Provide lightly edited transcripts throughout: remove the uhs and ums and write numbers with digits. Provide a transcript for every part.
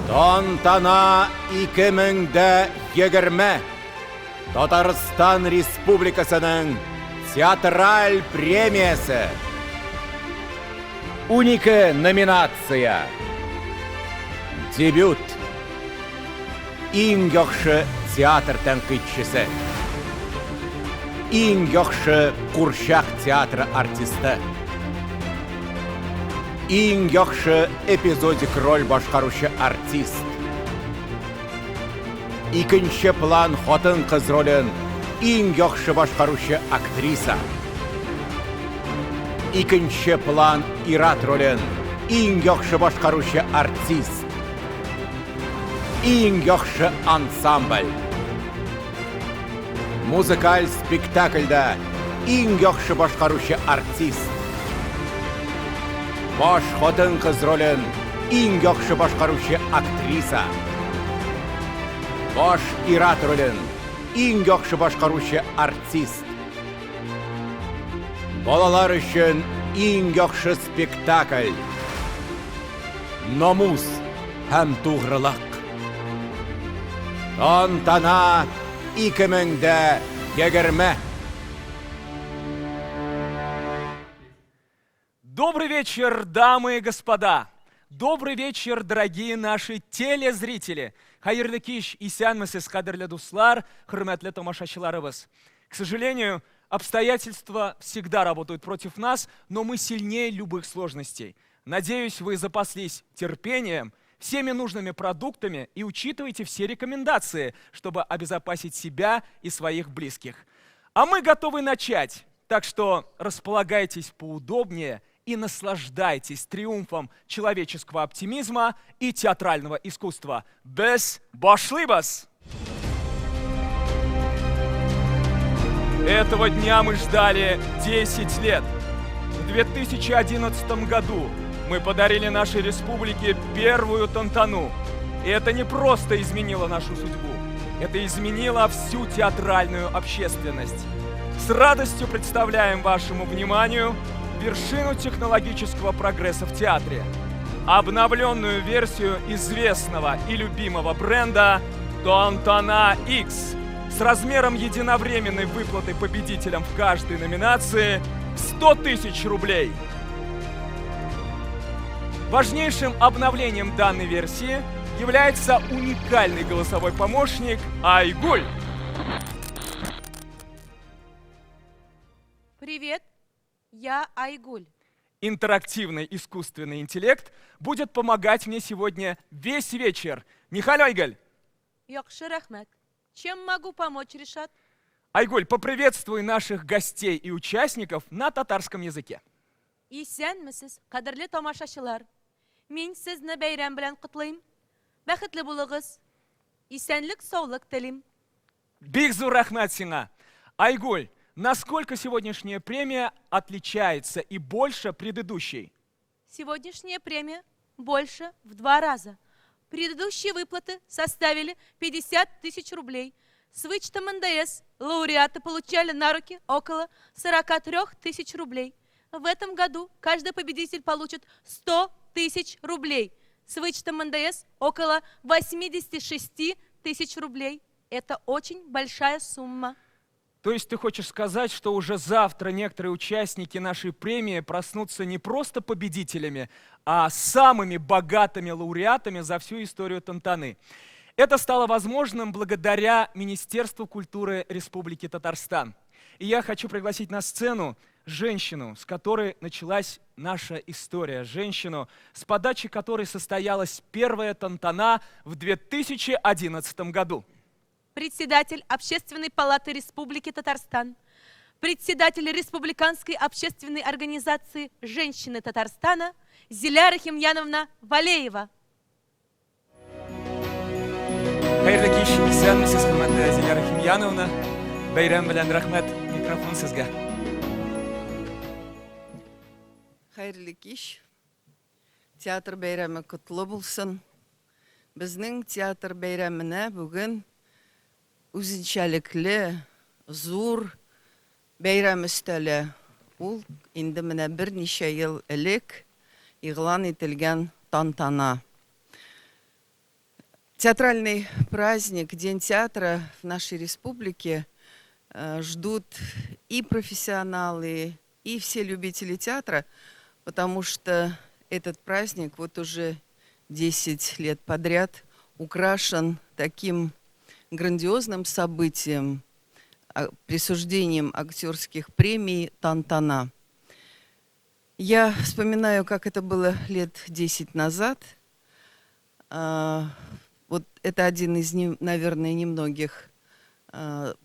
Тантана 2020 Татарстан Республикасының театраль премиясы. Унике номинация. Дебют. Иң яхшы театр тәнкыйтьчесе. Иң яхшы Курчак театры артисты. Иң яхшы эпизодик роль башкаручы артист. Икенче план хатын-кыз ролен иң яхшы башкаручы актриса. Икенче план Ират ролен иң яхшы башкаручы артист. Иң яхшы ансамбль. Музыкаль спектакльда иң яхшы башкаручы артист. Баш хатын-кыз ролен иң яхшы башкаручы актриса. Баш Ират ролен иң яхшы башкаручы артист. Балалар өчен иң яхшы спектакль. Намус һәм тугрылык. Тантана 2020. Добрый вечер, дамы и господа! Добрый вечер, дорогие наши телезрители! Хайырлы кич, исәнмесез, кадерле дуслар, хөрмәтле тамашачыларыбыз. К сожалению, обстоятельства всегда работают против нас, но мы сильнее любых сложностей. Надеюсь, вы запаслись терпением, всеми нужными продуктами и учитываете все рекомендации, чтобы обезопасить себя и своих близких. А мы готовы начать, так что располагайтесь поудобнее и наслаждайтесь триумфом человеческого оптимизма и театрального искусства. Без башлыбас! Этого дня мы ждали 10 лет. В 2011 году мы подарили нашей республике первую тантану. И это не просто изменило нашу судьбу, это изменило всю театральную общественность. С радостью представляем вашему вниманию вершину технологического прогресса в театре. Обновленную версию известного и любимого бренда Тантана X с размером единовременной выплаты победителям в каждой номинации 100 тысяч рублей. Важнейшим обновлением данной версии является уникальный голосовой помощник Айгуль. Привет, я Айгуль. Интерактивный искусственный интеллект будет помогать мне сегодня весь вечер. Нихаль, Айгуль? Яхшы рахмет. Чем могу помочь, Ришат? Айгуль, поприветствуй наших гостей и участников на татарском языке. Исәнмесез, кадерле тамашачылар. Мин сезне бәйрәм белән котлыйм. Бәхетле булыгыз. Исәнлек, саулык телим. Бик зур рахмәт сиңа. Айгуль, насколько сегодняшняя премия отличается и больше предыдущей? Сегодняшняя премия больше в 2 раза. Предыдущие выплаты составили 50 тысяч рублей. С вычетом НДС лауреаты получали на руки около 43 тысяч рублей. В этом году каждый победитель получит 100 тысяч рублей. С вычетом НДС около 86 тысяч рублей. Это очень большая сумма. То есть ты хочешь сказать, что уже завтра некоторые участники нашей премии проснутся не просто победителями, а самыми богатыми лауреатами за всю историю Тантаны. Это стало возможным благодаря Министерству культуры Республики Татарстан. И я хочу пригласить на сцену женщину, с которой началась наша история. Женщину, с подачи которой состоялась первая Тантана в 2011 году. Председатель Общественной палаты Республики Татарстан, председатель Республиканской общественной организации «Женщины Татарстана» Зиляра Химьяновна Валеева. Хайырлы кич, исәнмесез, хөрмәтле Зиляра Химьяновна. Бәйрәм белән рәхмәт, микрофон сезгә. Хайырлы кич. Театр бәйрәме котлы булсын. Безнең театр бәйрәменә бүген үзенчәлекле, зур бәйрәм өстәле. Ул инде менә берничә ел элек игълан ителгән тантана. Театральный праздник, День театра в нашей республике ждут и профессионалы, и все любители театра, потому что этот праздник вот уже 10 лет подряд украшен таким грандиозным событием, присуждением актерских премий «Тантана». Я вспоминаю, как это было лет 10 назад. Вот это один из, наверное, немногих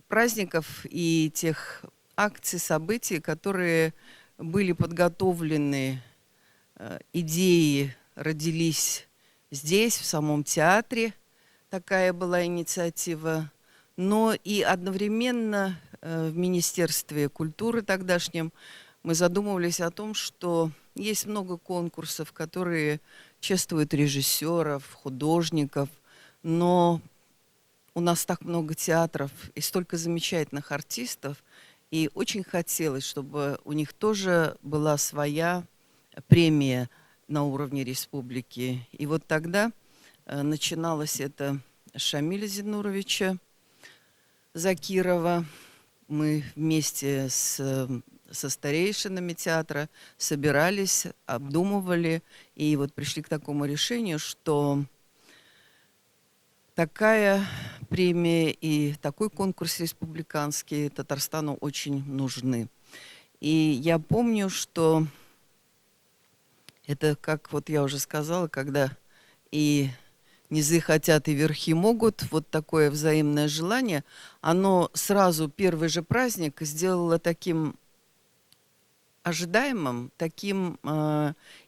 праздников и тех акций, событий, которые были подготовлены, идеи родились здесь, в самом театре. Такая была инициатива. Но и одновременно в Министерстве культуры тогдашнем мы задумывались о том, что есть много конкурсов, которые чествуют режиссеров, художников, но у нас так много театров и столько замечательных артистов, и очень хотелось, чтобы у них тоже была своя премия на уровне республики. И вот тогда начиналось это с Шамиля Зинуровича Закирова. Мы вместе со старейшинами театра собирались, обдумывали, и вот пришли к такому решению, что такая премия и такой конкурс республиканский Татарстану очень нужны. И я помню, что это, как вот я уже сказала, когда и низы хотят, и верхи могут, вот такое взаимное желание, оно сразу первый же праздник сделало таким ожидаемым, таким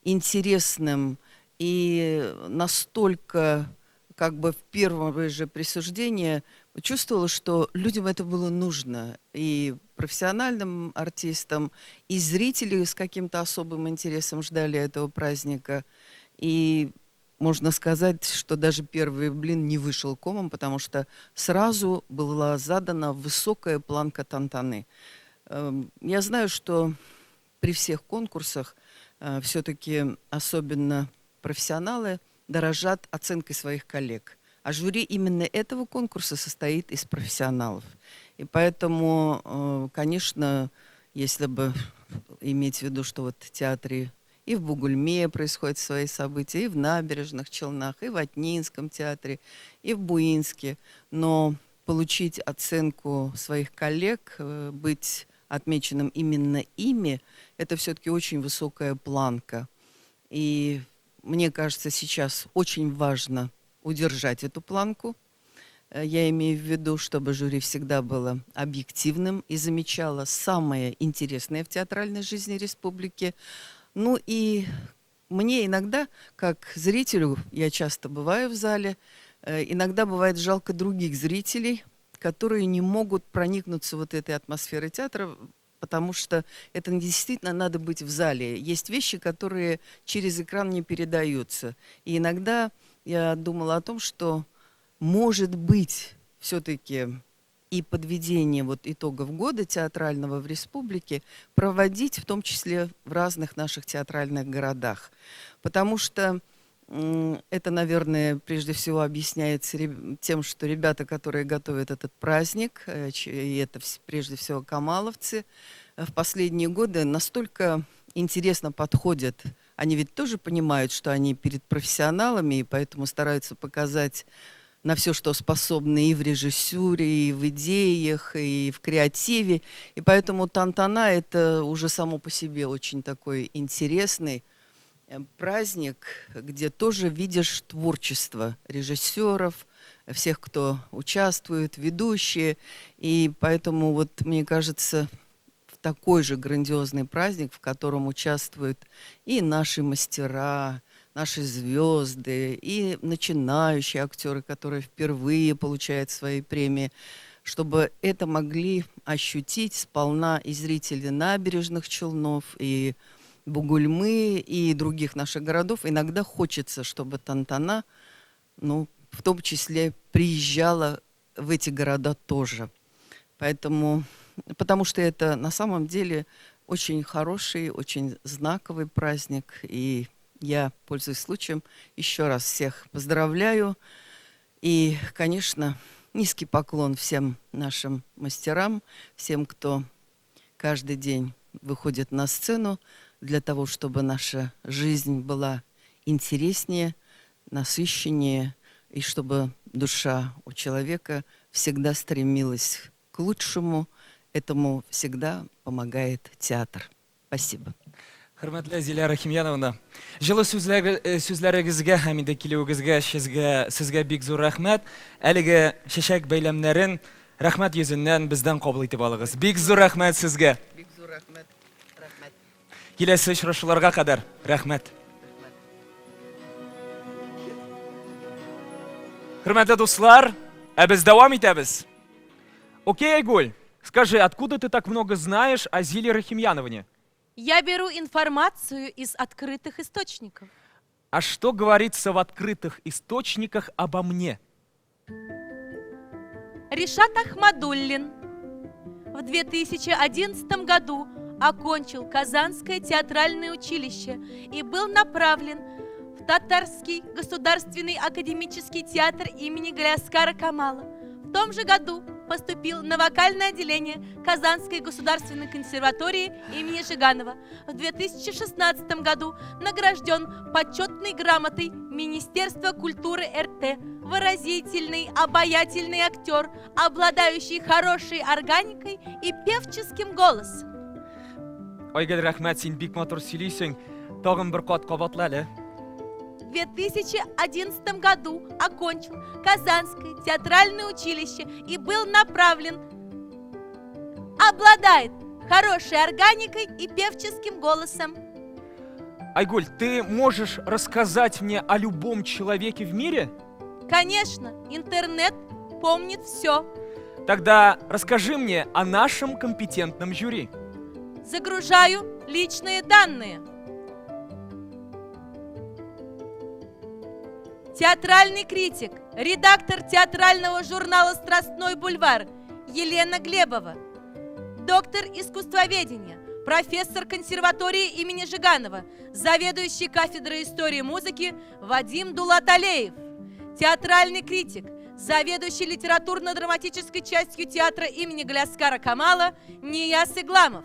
интересным и настолько как бы в первое же присуждение чувствовала, что людям это было нужно, и профессиональным артистам, и зрители с каким-то особым интересом ждали этого праздника. И можно сказать, что даже первый блин не вышел комом, потому что сразу была задана высокая планка Тантаны. Я знаю, что при всех конкурсах все-таки особенно профессионалы дорожат оценкой своих коллег. А жюри именно этого конкурса состоит из профессионалов. И поэтому, конечно, если бы иметь в виду, что вот в театре и в Бугульме происходят свои события, и в Набережных Челнах, и в Атнинском театре, и в Буинске, но получить оценку своих коллег, быть отмеченным именно ими, это все-таки очень высокая планка. И мне кажется, сейчас очень важно удержать эту планку. Я имею в виду, чтобы жюри всегда было объективным и замечало самое интересное в театральной жизни республики. Ну и мне иногда, как зрителю, я часто бываю в зале, иногда бывает жалко других зрителей, которые не могут проникнуться вот этой атмосферой театра, потому что это действительно надо быть в зале. Есть вещи, которые через экран не передаются. И иногда я думала о том, что, может быть, все-таки и подведение вот итогов года театрального в республике проводить в том числе в разных наших театральных городах. Потому что это, наверное, прежде всего объясняется тем, что ребята, которые готовят этот праздник, и это прежде всего камаловцы, в последние годы настолько интересно подходят. Они ведь тоже понимают, что они перед профессионалами, и поэтому стараются показать на все, что способны и в режиссуре, и в идеях, и в креативе. И поэтому Тантана — это уже само по себе очень такой интересный праздник, где тоже видишь творчество режиссеров, всех, кто участвует, ведущие. И поэтому, вот, мне кажется, в такой же грандиозный праздник, в котором участвуют и наши мастера, наши звезды, и начинающие актеры, которые впервые получают свои премии, чтобы это могли ощутить сполна и зрители Набережных Челнов, и Бугульмы, и других наших городов. Иногда хочется, чтобы Тантана, ну, в том числе, приезжала в эти города тоже. Поэтому, потому что это на самом деле очень хороший, очень знаковый праздник. И я, пользуясь случаем, еще раз всех поздравляю. И, конечно, низкий поклон всем нашим мастерам, всем, кто каждый день выходит на сцену для того, чтобы наша жизнь была интереснее, насыщеннее, и чтобы душа у человека всегда стремилась к лучшему. Этому всегда помогает театр. Спасибо. Hürmetli Зиля Рахимьяновна, жылы сүзләрегезгә һәм инде килүегезгә сезгә бик зур рәхмәт. Әлеге чәчәк бәйләмнәрен рәхмәт йөзеннән бездән кабул итеп алыгыз. Бик зур рәхмәт сезгә. Бик зур рәхмәт. Рәхмәт. Киләсе очрашуларга кадәр рәхмәт. Хөрмәтле дуслар, без дәвам итәбез. Окей, Айгуль, скажи, откуда ты так много знаешь о Зиле Рахимьяновне? Я беру информацию из открытых источников. А что говорится в открытых источниках обо мне? Ришат Ахмадуллин в 2011 году окончил Казанское театральное училище и был направлен в Татарский государственный академический театр имени Галяскара Камала. В том же году поступил на вокальное отделение Казанской государственной консерватории имени Жиганова. В 2016 году награжден почетной грамотой Министерства культуры РТ. Выразительный, обаятельный актер, обладающий хорошей органикой и певческим голосом. Айгөл, рәхмәт, син бик матур сөйлисең. Тагын бер кат кабатла әле. В 2011 году окончил Казанское театральное училище и был направлен, обладает хорошей органикой и певческим голосом. Айгуль, ты можешь рассказать мне о любом человеке в мире? Конечно, интернет помнит все. Тогда расскажи мне о нашем компетентном жюри. Загружаю личные данные. Театральный критик, редактор театрального журнала «Страстной бульвар» Елена Глебова, доктор искусствоведения, профессор консерватории имени Жиганова, заведующий кафедрой истории музыки Вадим Дулаталеев, театральный критик, заведующий литературно-драматической частью театра имени Галяскара Камала Нияз Игламов,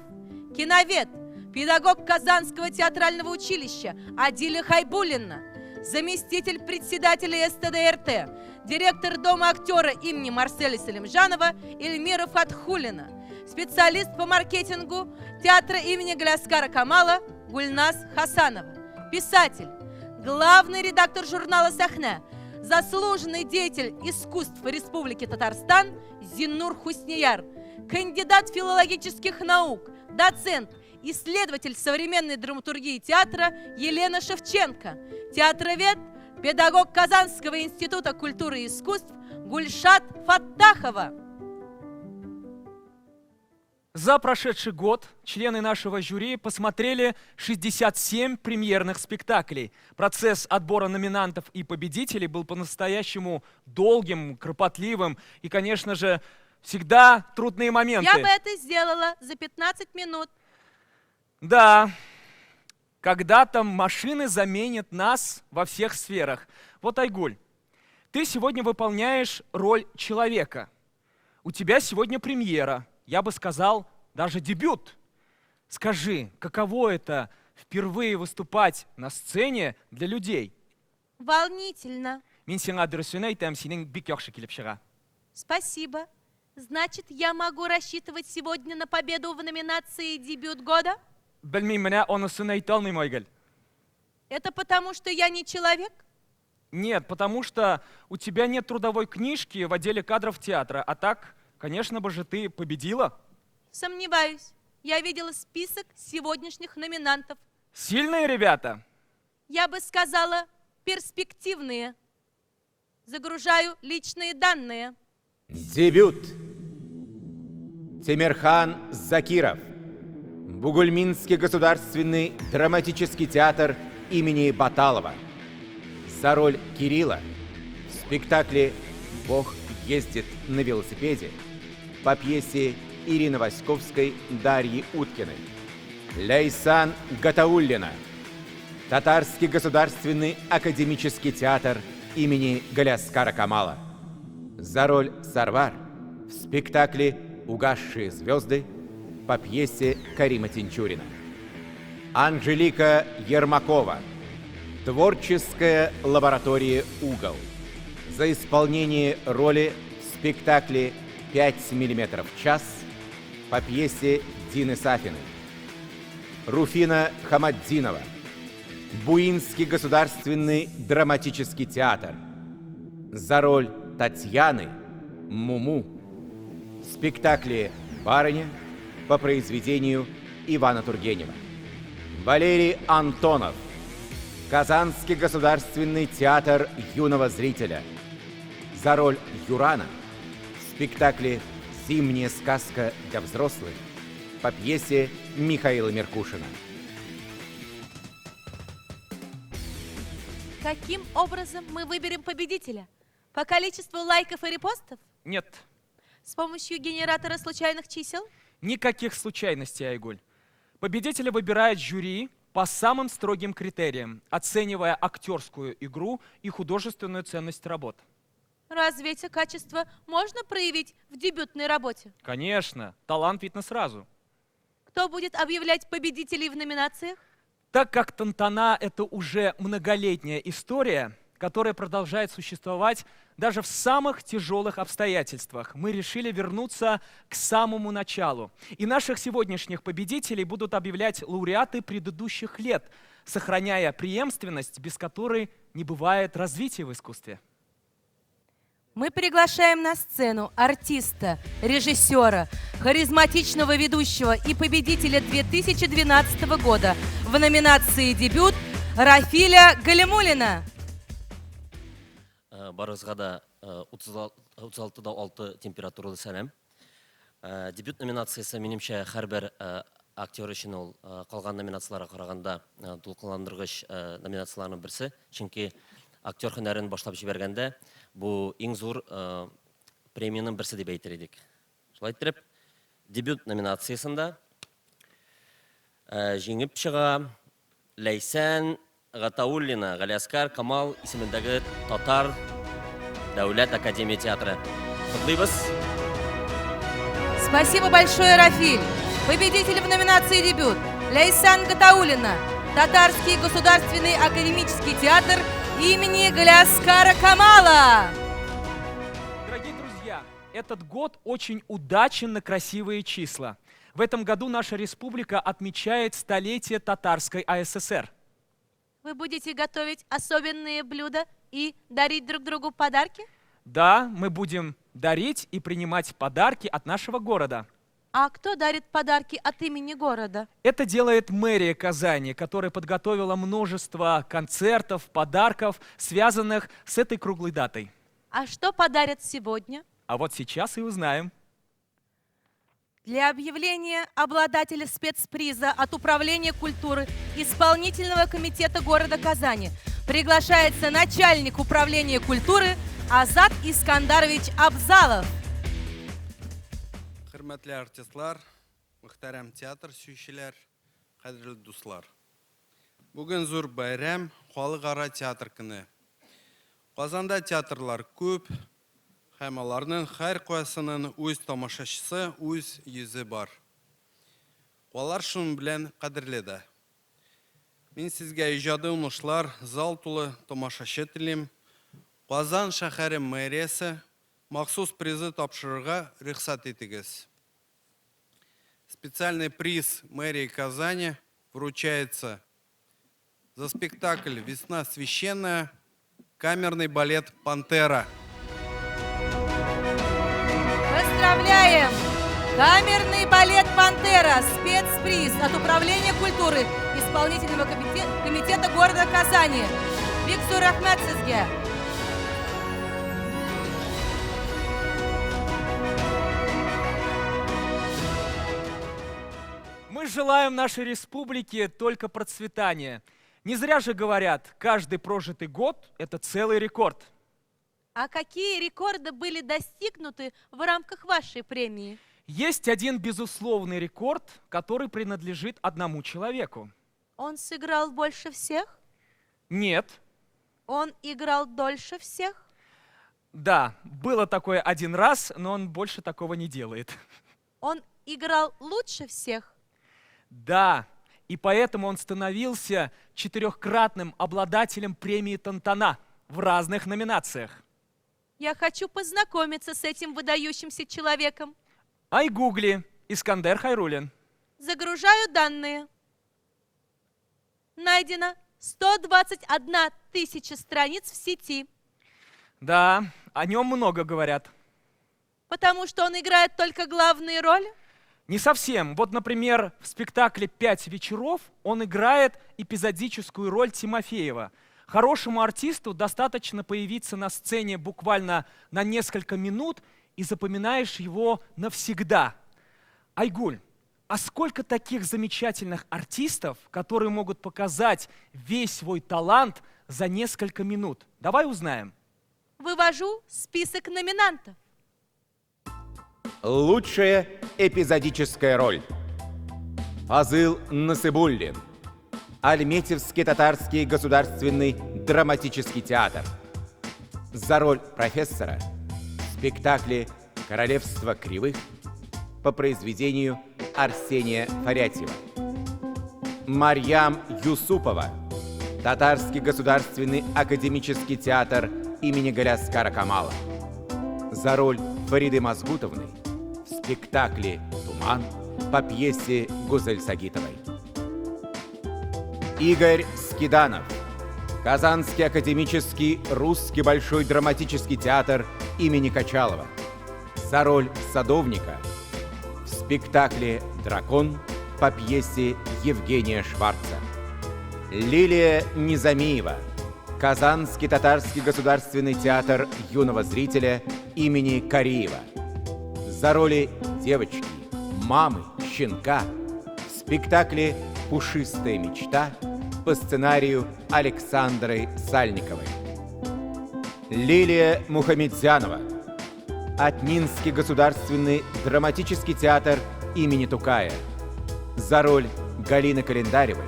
киновед, педагог Казанского театрального училища Адиля Хайбуллина, заместитель председателя СТДРТ, директор Дома актера имени Марселя Салимжанова Эльмира Фатхуллина, специалист по маркетингу театра имени Галяскара Камала Гульназ Хасанова, писатель, главный редактор журнала «Сахна», заслуженный деятель искусств Республики Татарстан Зиннур Хуснияр, кандидат филологических наук, доцент, исследователь современной драматургии театра Елена Шевченко, театровед, педагог Казанского института культуры и искусств Гульшат Фаттахова. За прошедший год члены нашего жюри посмотрели 67 премьерных спектаклей. Процесс отбора номинантов и победителей был по-настоящему долгим, кропотливым и, конечно же, всегда трудные моменты. Я бы это сделала за 15 минут. Да, когда-то машины заменят нас во всех сферах. Вот, Айгуль, ты сегодня выполняешь роль человека. У тебя сегодня премьера, я бы сказал, даже дебют. Скажи, каково это впервые выступать на сцене для людей? Волнительно. Мин сиңа дөресен әйтәм, синең бик яхшы килеп чыга. Спасибо. Значит, я могу рассчитывать сегодня на победу в номинации «Дебют года»? Белмим, менә анысын әйтә алмыйм, Айгөл. Это потому, что я не человек? Нет, потому что у тебя нет трудовой книжки в отделе кадров театра. А так, конечно бы же, ты победила. Сомневаюсь. Я видела список сегодняшних номинантов. Сильные ребята. Я бы сказала, перспективные. Загружаю личные данные. Дебют. Тимирхан Закиров. Бугульминский государственный драматический театр имени Баталова. За роль Кирилла в спектакле «Бог ездит на велосипеде» по пьесе Ирины Васьковской, Дарьи Уткиной. Ляйсан Гатауллина. Татарский государственный академический театр имени Галяскара Камала. за роль Сарвар в спектакле «Угасшие звезды» по пьесе Карима Тинчурина. Анжелика Ермакова, творческая лаборатория «Угол», за исполнение роли в спектакле «5 мм в час» по пьесе Дины Сафиной. Руфина Хамаддинова, Буинский государственный драматический театр, за роль Татьяны Муму в спектакле «Барыня» по произведению Ивана Тургенева. Валерий Антонов, Казанский государственный театр юного зрителя, за роль Юрана в спектакле «Зимняя сказка для взрослых» по пьесе Михаила Меркушина. Каким образом мы выберем победителя? По количеству лайков и репостов? Нет, С помощью генератора случайных чисел? никаких случайностей, Айгуль. Победителя выбирает жюри по самым строгим критериям, оценивая актерскую игру и художественную ценность работ. Разве эти качества можно проявить в дебютной работе? Конечно, талант видно сразу. Кто будет объявлять победителей в номинациях? Так как Тантана — это уже многолетняя история, которая продолжает существовать даже в самых тяжелых обстоятельствах, мы решили вернуться к самому началу. И наших сегодняшних победителей будут объявлять лауреаты предыдущих лет, сохраняя преемственность, без которой не бывает развития в искусстве. Мы приглашаем на сцену артиста, режиссера, харизматичного ведущего и победителя 2012 года в номинации «Дебют» Рафиля Галимуллина. Барыңызға да 36,6 температуралы сәлем. Дебют номинациясы менімше әрбір актер үшін ол қалған номинацияларға қарағанда толқынландырғыш номинацияларының бірісі. Чөнки актер һөнәрен башлап жібергәндә бұл иң зур премияның бірісі деп әйтер идек. Шулай итеп, дебют номинациясында жеңіп шыға Ләйсән Гатауллина, Галиаскар Камал исемендәге Татар Дәүләт Академия театры. Құтлыйбыз. Спасибо большое, Рафиль. Победитель в номинации «Дебют» Лейсан Гатауллина, Татарский государственный академический театр имени Галиаскара Камала. Дорогие друзья, этот год очень удачен на красивые числа. В этом году наша республика отмечает столетие Татарской АССР. Вы будете готовить особенные блюда и дарить друг другу подарки? Да, мы будем дарить и принимать подарки от нашего города. А кто дарит подарки от имени города? Это делает мэрия Казани, которая подготовила множество концертов, подарков, связанных с этой круглой датой. А что подарят сегодня? А вот сейчас и узнаем. Для объявления обладателя спецприза от Управления культуры Исполнительного комитета города Казани приглашается начальник Управления культуры Азат Искандарович Абзалов. Hürmetli artistlar, muhterem teatr sүйшілер, қадірлі дуслар. Бүгін зур байрам, халықара театр күні. Қазанда театрлар көп, һәм аларның һәр кайсының үз тамашачысы, үз йөзе бар. Алар шуның белән кадерле дә. Мин сезгә иҗади уңышлар, зал тулы тамашачы телим. Казан шәһәре мэриясе махсус призы тапшырырга рөхсәт итегез. Специальный приз мэрии Казани вручается за спектакль «Весна священная», камерный балет «Пантера». Поздравляем! Камерный балет «Пантера», спецприз от Управления культуры Исполнительного комитета города Казани. Виктор Ахмед сізге. Мы желаем нашей республике только процветания. Не зря же говорят, каждый прожитый год – это целый рекорд. А какие рекорды были достигнуты в рамках вашей премии? Есть один безусловный рекорд, который принадлежит одному человеку. Он сыграл больше всех? Нет, Он играл дольше всех? Да, было такое один раз, но он больше такого не делает. Он играл лучше всех. Да, и поэтому он становился 4-кратным обладателем премии Тантана в разных номинациях. Я хочу познакомиться с этим выдающимся человеком. Айгугли, Искандер Хайрулин. Загружаю данные. Найдено 121 тысяча страниц в сети, Да, о нем много говорят. потому что он играет только главные роли. Не совсем. Вот, например, в спектакле «Пять вечеров» он играет эпизодическую роль Тимофеева. Хорошему артисту достаточно появиться на сцене буквально на несколько минут, и запоминаешь его навсегда. Айгуль, а сколько таких замечательных артистов, которые могут показать весь свой талант за несколько минут? Давай узнаем. Вывожу список номинантов. Лучшая эпизодическая роль. Фазыл Насыбуллин. Альметьевский татарский государственный драматический театр. За роль профессора в спектакле «Королевство кривых» по произведению Арсения Фарятьева. Марьям Юсупова. Татарский государственный академический театр имени Галяскара Камала. За роль Фариды Мазгутовны в спектакле «Туман» по пьесе Гузель Сагитовой. Игорь Скиданов. Казанский академический русский большой драматический театр имени Качалова. За роль садовника в спектакле «Дракон» по пьесе Евгения Шварца. Лилия Низамиева. Казанский татарский государственный театр юного зрителя имени Кариева. За роли девочки, мамы, щенка в спектакле «Пушистая мечта» по сценарию Александры Сальниковой. Лилия Мухамедзянова. Атнинский государственный драматический театр имени Тукая. За роль Галины Календаревой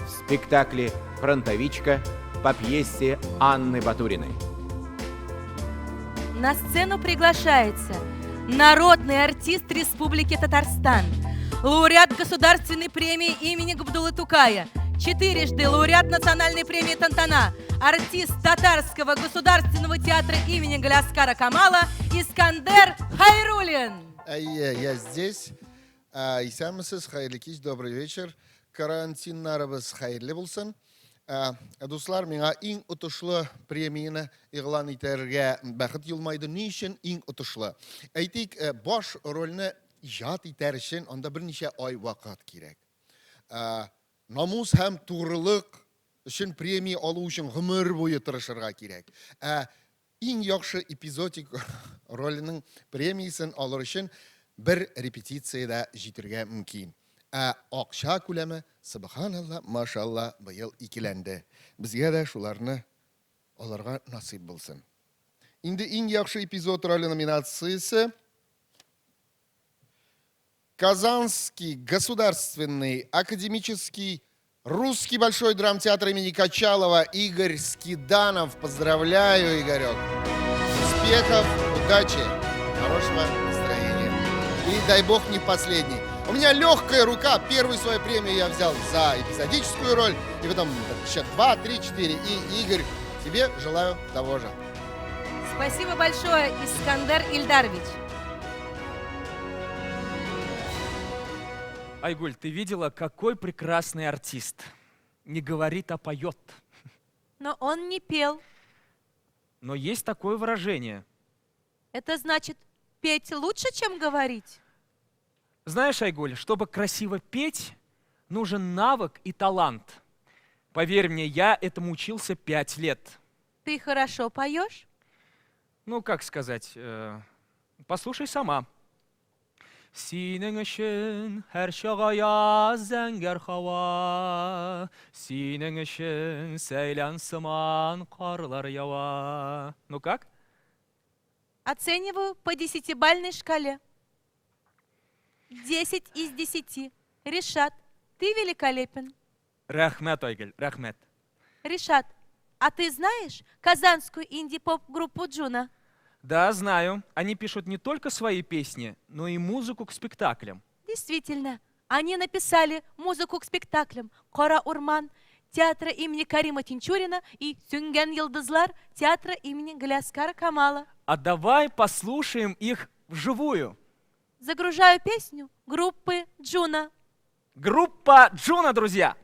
в спектакле «Фронтовичка» по пьесе Анны Батуриной. На сцену приглашается народный артист Республики Татарстан, лауреат Государственной премии имени Габдуллы Тукая, 4-жды лауреат Национальной премии Тантана, артист Татарского государственного театра имени Галяскара Камала Искандер Хайрулин. Я здесь. Исәнмесез, хәерле кич, добрый вечер. Карантиннарыбыз хәерле булсын. Дуслар, миңа иң отышлы премияны игълан итәргә бәхет елмайды. Ни өчен иң отышлы? Әйтик, баш рольне иҗат итәр өчен анда берничә ай вакыт кирәк. Намус һәм тугрылык өчен премия алу өчен гомер буе тырышырга кирәк. Иң яхшы эпизодик роленең премиясын алыр өчен бер репетициядә җитәргә мөмкин. Акча күләме, субханалла, машалла, быел икеләнде. Безгә дә шуларны аларга насыйп булсын. Инде иң яхшы эпизод роли номинациясе Казанский государственный академический русский большой драмтеатр имени Качалова Игорь Скиданов. Поздравляю, Игорек. Успехов, удачи, хорошего настроения. И дай бог не последний. У меня легкая рука. Первую свою премию я взял за эпизодическую роль. И потом еще 2, 3, 4. И, Игорь, тебе желаю того же. Спасибо большое, Искандер Ильдарович. Айгуль, ты видела, какой прекрасный артист? Не говорит, а поет. Но он не пел. Но есть такое выражение. Это значит, петь лучше, чем говорить? Знаешь, Айгуль, чтобы красиво петь, нужен навык и талант. Поверь мне, я этому учился 5 лет. Ты хорошо поешь? Ну, как сказать, послушай сама. Синең өчен һәр чагая зәңгәр һава, синең өчен сәйлән сыман карлар ява. Ну как? Оцениваю по 10-бальной шкале. 10 из 10. Ришат, ты великолепен. Рәхмәт, Айгуль, рәхмәт. Ришат, а ты знаешь казанскую инди-поп-группу Джуна? Да, знаю. Они пишут не только свои песни, но и музыку к спектаклям. Действительно, они написали музыку к спектаклям «Кора Урман» театра имени Карима Тинчурина и «Сюнген Йылдызлар» театра имени Галяскара Камала. А давай послушаем их вживую. Загружаю песню группы Джуна. Группа Джуна, друзья!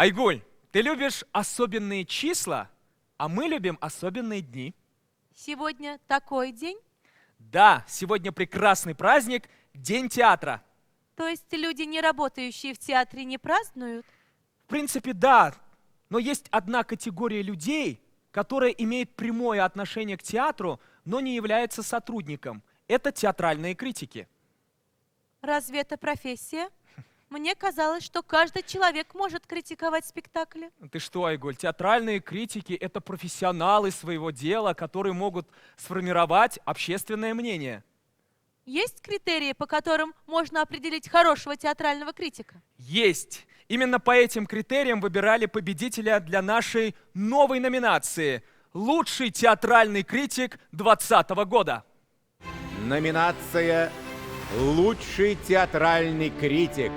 Айгуль, ты любишь особенные числа? А мы любим особенные дни. Сегодня такой день? Да, сегодня прекрасный праздник – День театра. То есть люди, не работающие в театре, не празднуют? В принципе, да. Но есть одна категория людей, которая имеет прямое отношение к театру, но не является сотрудником. Это театральные критики. Разве это профессия? Мне казалось, что каждый человек может критиковать спектакли. Ты что, Айгуль, театральные критики – это профессионалы своего дела, которые могут сформировать общественное мнение. Есть критерии, по которым можно определить хорошего театрального критика? Есть. Именно по этим критериям выбирали победителя для нашей новой номинации «Лучший театральный критик 2020 года». Номинация «Лучший театральный критик».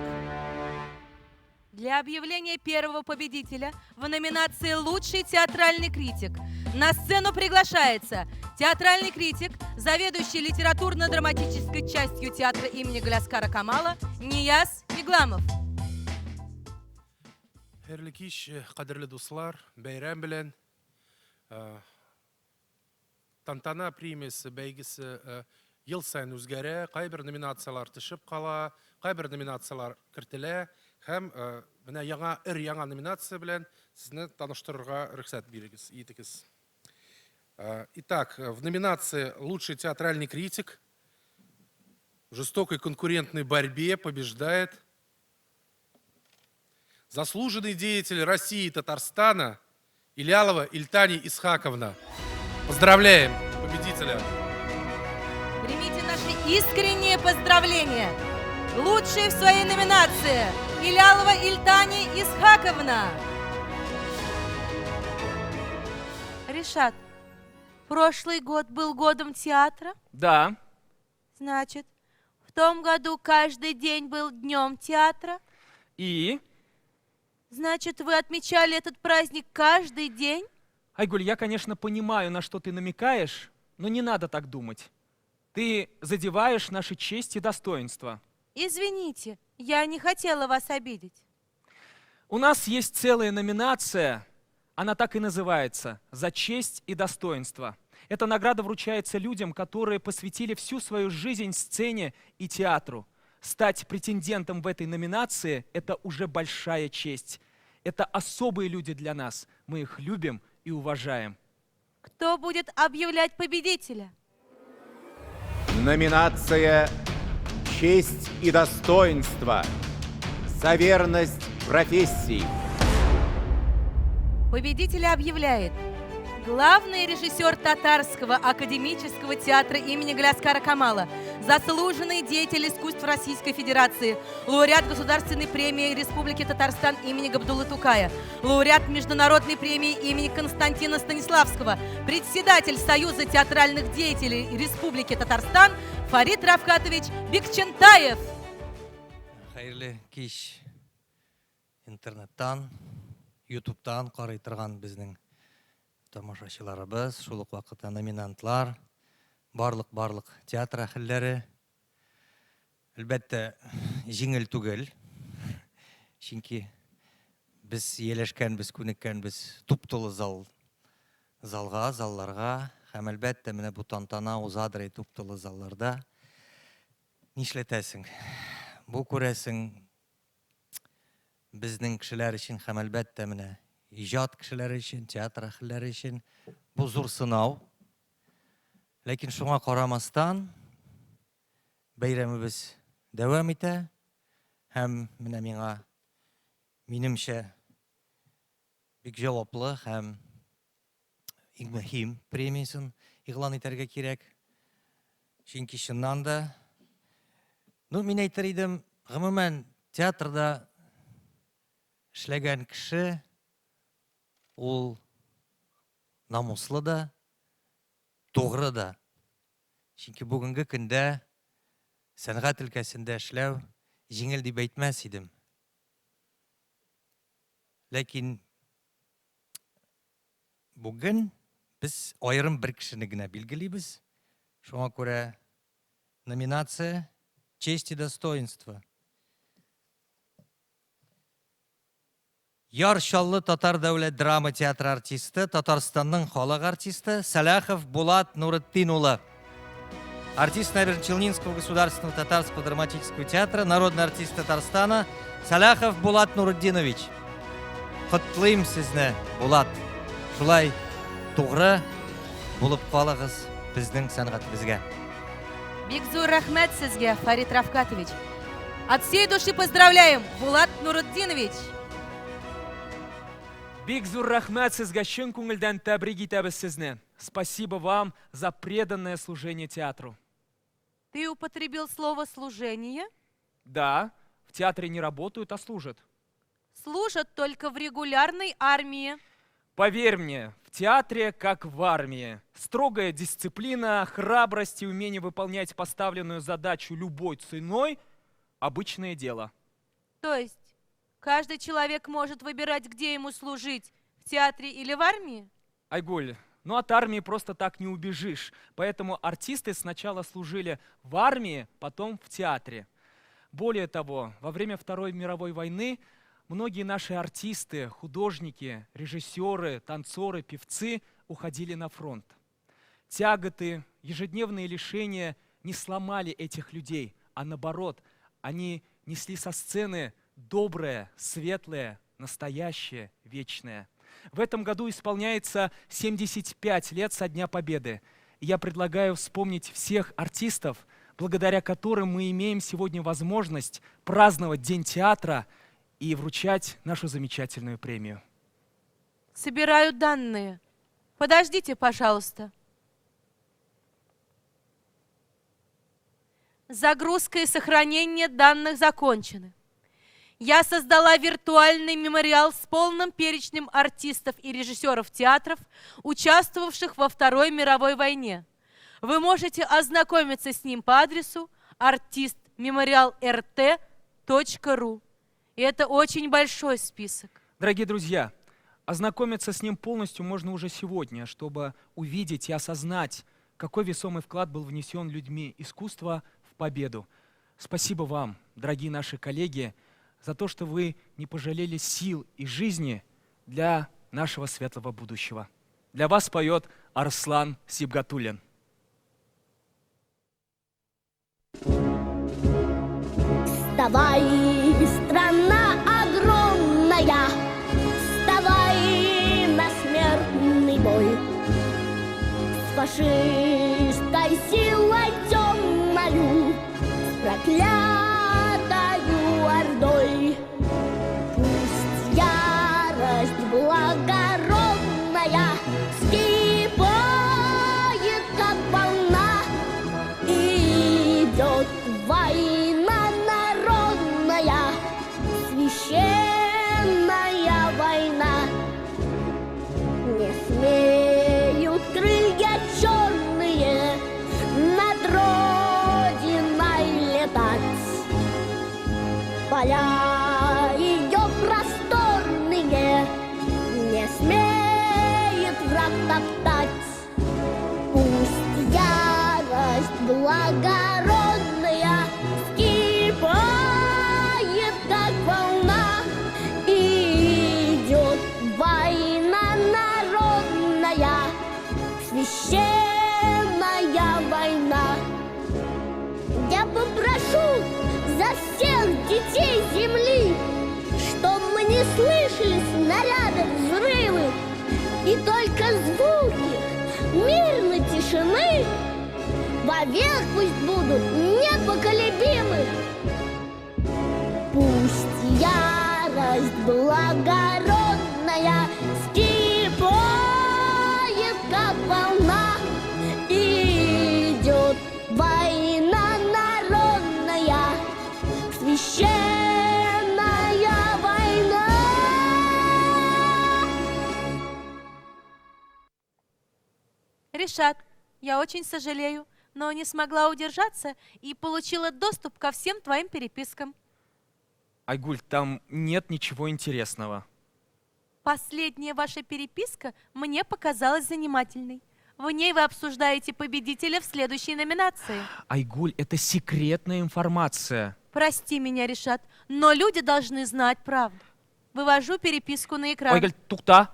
Для объявления первого победителя в номинации «Лучший театральный критик» на сцену приглашается театральный критик, заведующий литературно-драматической частью театра имени Галяскара Камала Нияз Мигламов. Хәерле кич, кадерле дуслар, бәйрәм белән. Тантана премиясе бәйгесе ел сайын үзгәрә, кайбер номинациялар төшеп кала, кайбер номинациялар кертелә, һәм менә яңа номинация белән сезне таныштырырга рөхсәт бирегез, итегез. Итак, в номинации «Лучший театральный критик» в жестокой конкурентной борьбе побеждает заслуженный деятель России и Татарстана Илялова Ильтани Исхаковна. Поздравляем победителя! Примите наши искренние поздравления! Лучшая в своей номинации Илялова Ильтани Исхаковна. Ришат, прошлый год был годом театра? Да. Значит, в том году каждый день был днем театра? И, Значит, вы отмечали этот праздник каждый день? Айгуль, я, конечно, понимаю, на что ты намекаешь, но не надо так думать. Ты задеваешь наши честь и достоинство. Извините, я не хотела вас обидеть. У нас есть целая номинация, она так и называется «За честь и достоинство». Эта награда вручается людям, которые посвятили всю свою жизнь сцене и театру. Стать претендентом в этой номинации – это уже большая честь. Это особые люди для нас. Мы их любим и уважаем. Кто будет объявлять победителя? Номинация «Честь и достоинство» за верность профессии. Победителя объявляет главный режиссер Татарского академического театра имени Галяскара Камала, заслуженный деятель искусств Российской Федерации, лауреат Государственной премии Республики Татарстан имени Габдуллы Тукая, лауреат Международной премии имени Константина Станиславского, председатель Союза театральных деятелей Республики Татарстан Фарид Равкатович Бекчентаев. Хайырлы кич интернеттан, ютубтан карый торган безнең тамашачыларыбыз, шул ук вакытта номинантлар, барлык театр әһелләре. Әлбәттә, җиңел түгел. Чөнки без еләшкәнбез, күнеккәнбез туп-тулы залларга, һәм әлбәттә менә бу тантана узадыр туп-тулы залларда. Нишләтәсең? Бу күрәсең безнең кешеләр өчен һәм әлбәттә менә иҗат кешеләре өчен, театр әһелләре өчен бу зур сынау. Ләкин шуңа карамастан бәйрәмебез дәвам итә һәм менә минемчә бик җаваплы һәм иң мөһим премиясын игълан итәргә кирәк. Чөнки чыннан да мин әйтер идем, гомумән театрда эшләгән кеше ул намуслы да, тугры да. Чөнки бүгенге көндә сәнгать өлкәсендә эшләү җиңел дип әйтмәс идем. Ләкин бүген без аерым бер кешене генә билгелибез. Шуңа күрә номинация «Честь и достоинство». Яр Шаллы татар дәүләт драма театры артисты, Татарстанның халык артисты Саляхов Булат Нурыддин улы. Артист Челнинского государственного татарского драматического театра, народный артист Татарстана Саляхов Булат Нурыддинович. Котлыйм сезне, Булат. Шулай тугры булып калыгыз безнең сәнгатебезгә. Бик зур рәхмәт сезгә, Фарид Рафкатович. От всей души поздравляем, Булат Нурыддинович. Бик зур рәхмәт сезгә, чын күңелдән тәбрик итәбез сезне. Спасибо вам за преданное служение театру. Ты употребил слово «служение»? Да, в театре не работают, а служат. Служат только в регулярной армии. Поверь мне, в театре, как в армии, строгая дисциплина, храбрость и умение выполнять поставленную задачу любой ценой – обычное дело. То есть каждый человек может выбирать, где ему служить, в театре или в армии? Айгуль, ну от армии просто так не убежишь, поэтому артисты сначала служили в армии, потом в театре. Более того, во время Второй мировой войны многие наши артисты, художники, режиссеры, танцоры, певцы уходили на фронт. Тяготы, ежедневные лишения не сломали этих людей, а наоборот, они несли со сцены доброе, светлое, настоящее, вечное. В этом году исполняется 75 лет со Дня Победы. И я предлагаю вспомнить всех артистов, благодаря которым мы имеем сегодня возможность праздновать День театра и вручать нашу замечательную премию. Собираю данные. Подождите, пожалуйста. Загрузка и сохранение данных закончены. Я создала виртуальный мемориал с полным перечнем артистов и режиссеров театров, участвовавших во Второй мировой войне. Вы можете ознакомиться с ним по адресу artistmemorialrt.ru. И это очень большой список. Дорогие друзья, ознакомиться с ним полностью можно уже сегодня, чтобы увидеть и осознать, какой весомый вклад был внесен людьми искусства в победу. Спасибо вам, дорогие наши коллеги, за то, что вы не пожалели сил и жизни для нашего светлого будущего. Для вас поет Арслан Сибгатуллин. Вставай, страна огромная, вставай на смертный бой. С фашистской силой темною, с проклятою ордой. Пусть ярость благородная вскипает, как волна, и идет война народная, священная война. Не смеют крылья черные над родиной летать. Поля ее просторные не смеет враг топтать. Пусть ярость благородная вскипает, как волна, и идет война народная, священная война. Я попрошу за всех детей земли, чтоб мы не слышали снарядов, взрывы, и только звуки мирной тишины вовек пусть будут непоколебимы. Пусть ярость благородная вскипает, как волна, и идет война народная, священная война. Ришат, я очень сожалею, но не смогла удержаться и получила доступ ко всем твоим перепискам. Айгуль, там нет ничего интересного. Последняя ваша переписка мне показалась занимательной. В ней вы обсуждаете победителя в следующей номинации. Айгуль, это секретная информация. Прости меня, Ришат, но люди должны знать правду. Вывожу переписку на экран. Ойгел, тухта.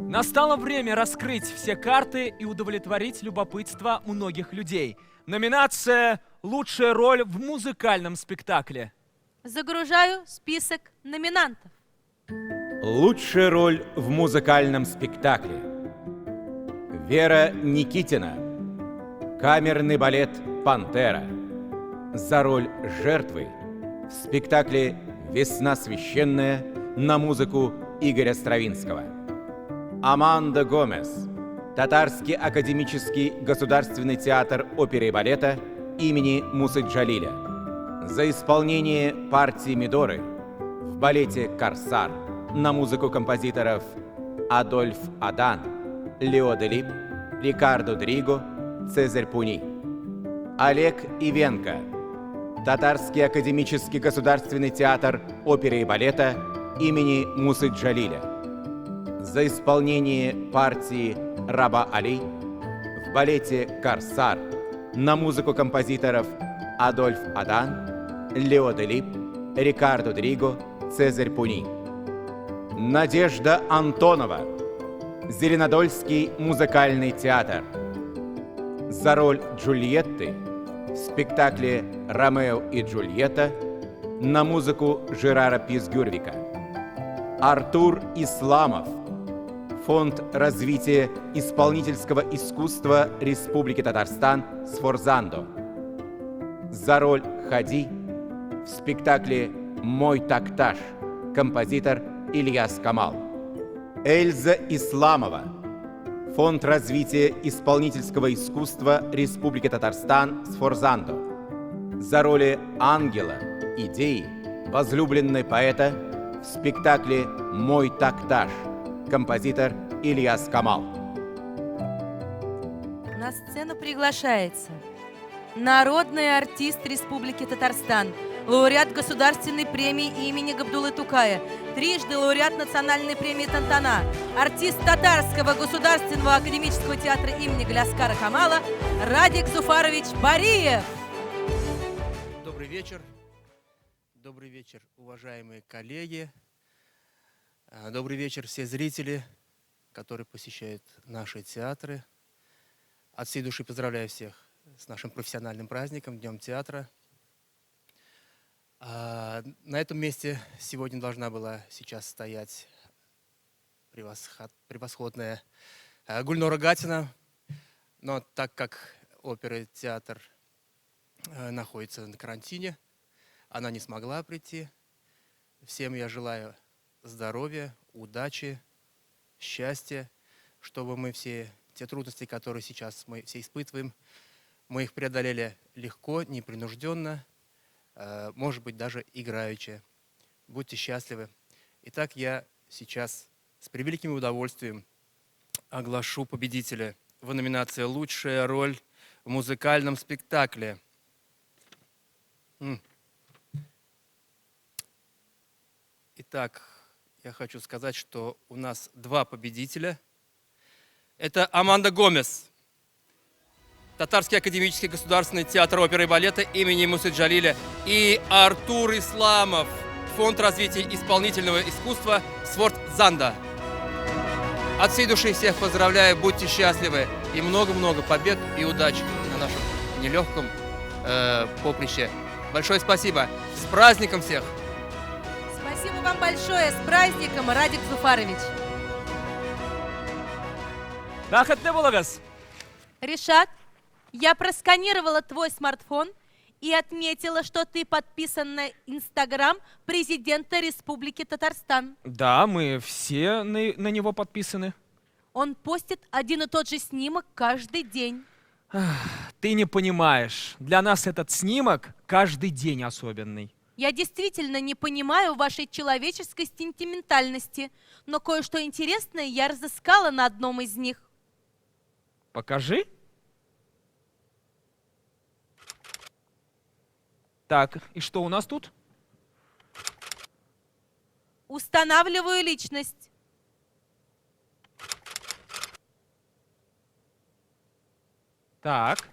Настало время раскрыть все карты и удовлетворить любопытство многих людей. Номинация «Лучшая роль в музыкальном спектакле». Загружаю список номинантов. Лучшая роль в музыкальном спектакле. Вера Никитина. Камерный балет «Пантера». За роль жертвы в спектакле «Весна священная» на музыку Игоря Стравинского. Аманда Гомес. Татарский академический государственный театр оперы и балета имени Мусы Джалиля. За исполнение партии Мидоры в балете «Корсар» на музыку композиторов Адольф Адан, Лео Делип, Рикардо Дриго, Цезарь Пуни. Олег Ивенко. Татарский академический государственный театр оперы и балета имени Мусы Джалиля. За исполнение партии Раба Али в балете «Корсар» на музыку композиторов Адольф Адан, Лео Делип, Рикардо Дриго, Цезарь Пуни. Надежда Антонова. Зеленодольский музыкальный театр. За роль Джульетты в спектакле «Ромео и Джульетта» на музыку Жерара Пизгюрвика. Артур Исламов. Фонд развития исполнительского искусства Республики Татарстан Сфорзандо. За роль Хади в спектакле «Мой такташ» композитор Ильяс Камал. Эльза Исламова. Фонд развития исполнительского искусства Республики Татарстан Сфорзандо. За роли ангела, идеи, возлюбленной поэта в спектакле «Мой такташ» композитор Ильяс Камал. На сцену приглашается народный артист Республики Татарстан, лауреат государственной премии имени Габдуллы Тукая, трижды лауреат национальной премии Тантана, артист Татарского государственного академического театра имени Гляскара Камала Радик Зуфарович Бариев. Добрый вечер. Добрый вечер, уважаемые коллеги. Добрый вечер, все зрители, которые посещают наши театры. От всей души поздравляю всех с нашим профессиональным праздником, Днем театра. На этом месте сегодня должна была сейчас стоять превосходная Гульнора Гатина, но так как опера и театр находится на карантине, она не смогла прийти. Всем я желаю здоровья, удачи, счастья, чтобы мы все те трудности, которые сейчас мы все испытываем, мы их преодолели легко, непринужденно, может быть, даже играючи. Будьте счастливы. Итак, я сейчас с превеликим удовольствием оглашу победителя в номинации «Лучшая роль в музыкальном спектакле». Итак, я хочу сказать, что у нас два победителя. Это Аманда Гомес, Татарский академический государственный театр оперы и балета имени Мусы Джалиля, и Артур Исламов, Фонд развития исполнительного искусства «Сворт Занда». От всей души всех поздравляю, будьте счастливы и много-много побед и удач на нашем нелегком поприще. Большое спасибо. С праздником всех! Спасибо вам большое. С праздником, Радик Зуфарович. Бақытты болыңыз. Ришат, я просканировала твой смартфон и отметила, что ты подписан на Инстаграм президента Республики Татарстан. Да, мы все на него подписаны. Он постит один и тот же снимок каждый день. Ты не понимаешь, для нас этот снимок каждый день особенный. Я действительно не понимаю вашей человеческой сентиментальности, но кое-что интересное я разыскала на одном из них. Покажи. Так, и что у нас тут? Устанавливаю личность. Так.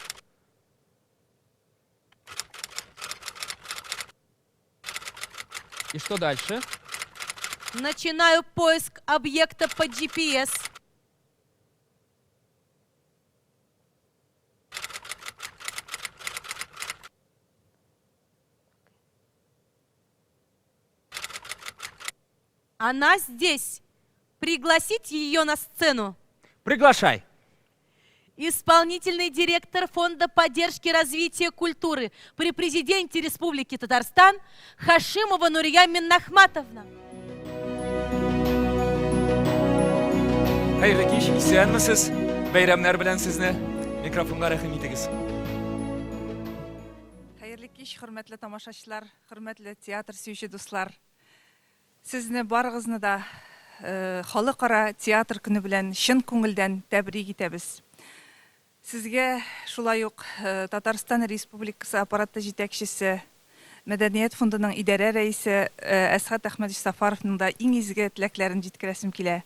И что дальше? Начинаю поиск объекта по GPS. Она здесь. Пригласить ее на сцену. Приглашай. Исполнительный директор Фонда поддержки развития культуры при президенте Республики Татарстан Хашимова Нурия Миннахматовна. Hayırlı kеш, исәнмесез? Бәйрәмнәр белән сезне. Микрофонга рәхим итегез. Хәерле кич, хөрмәтле тамашачылар, хөрмәтле театр сөюче дуслар. Сезне барыгызны да халыкара театр көне белән чын күңелдән тәбрик итәбез. Сезгә шулай ук Татарстан Республикасы аппараты җитәкчесе, Мәдәният фондының идарә рәисе Әсхат Әхмәдович Сафаровның да иң изге теләкләрен җиткерәсем килә.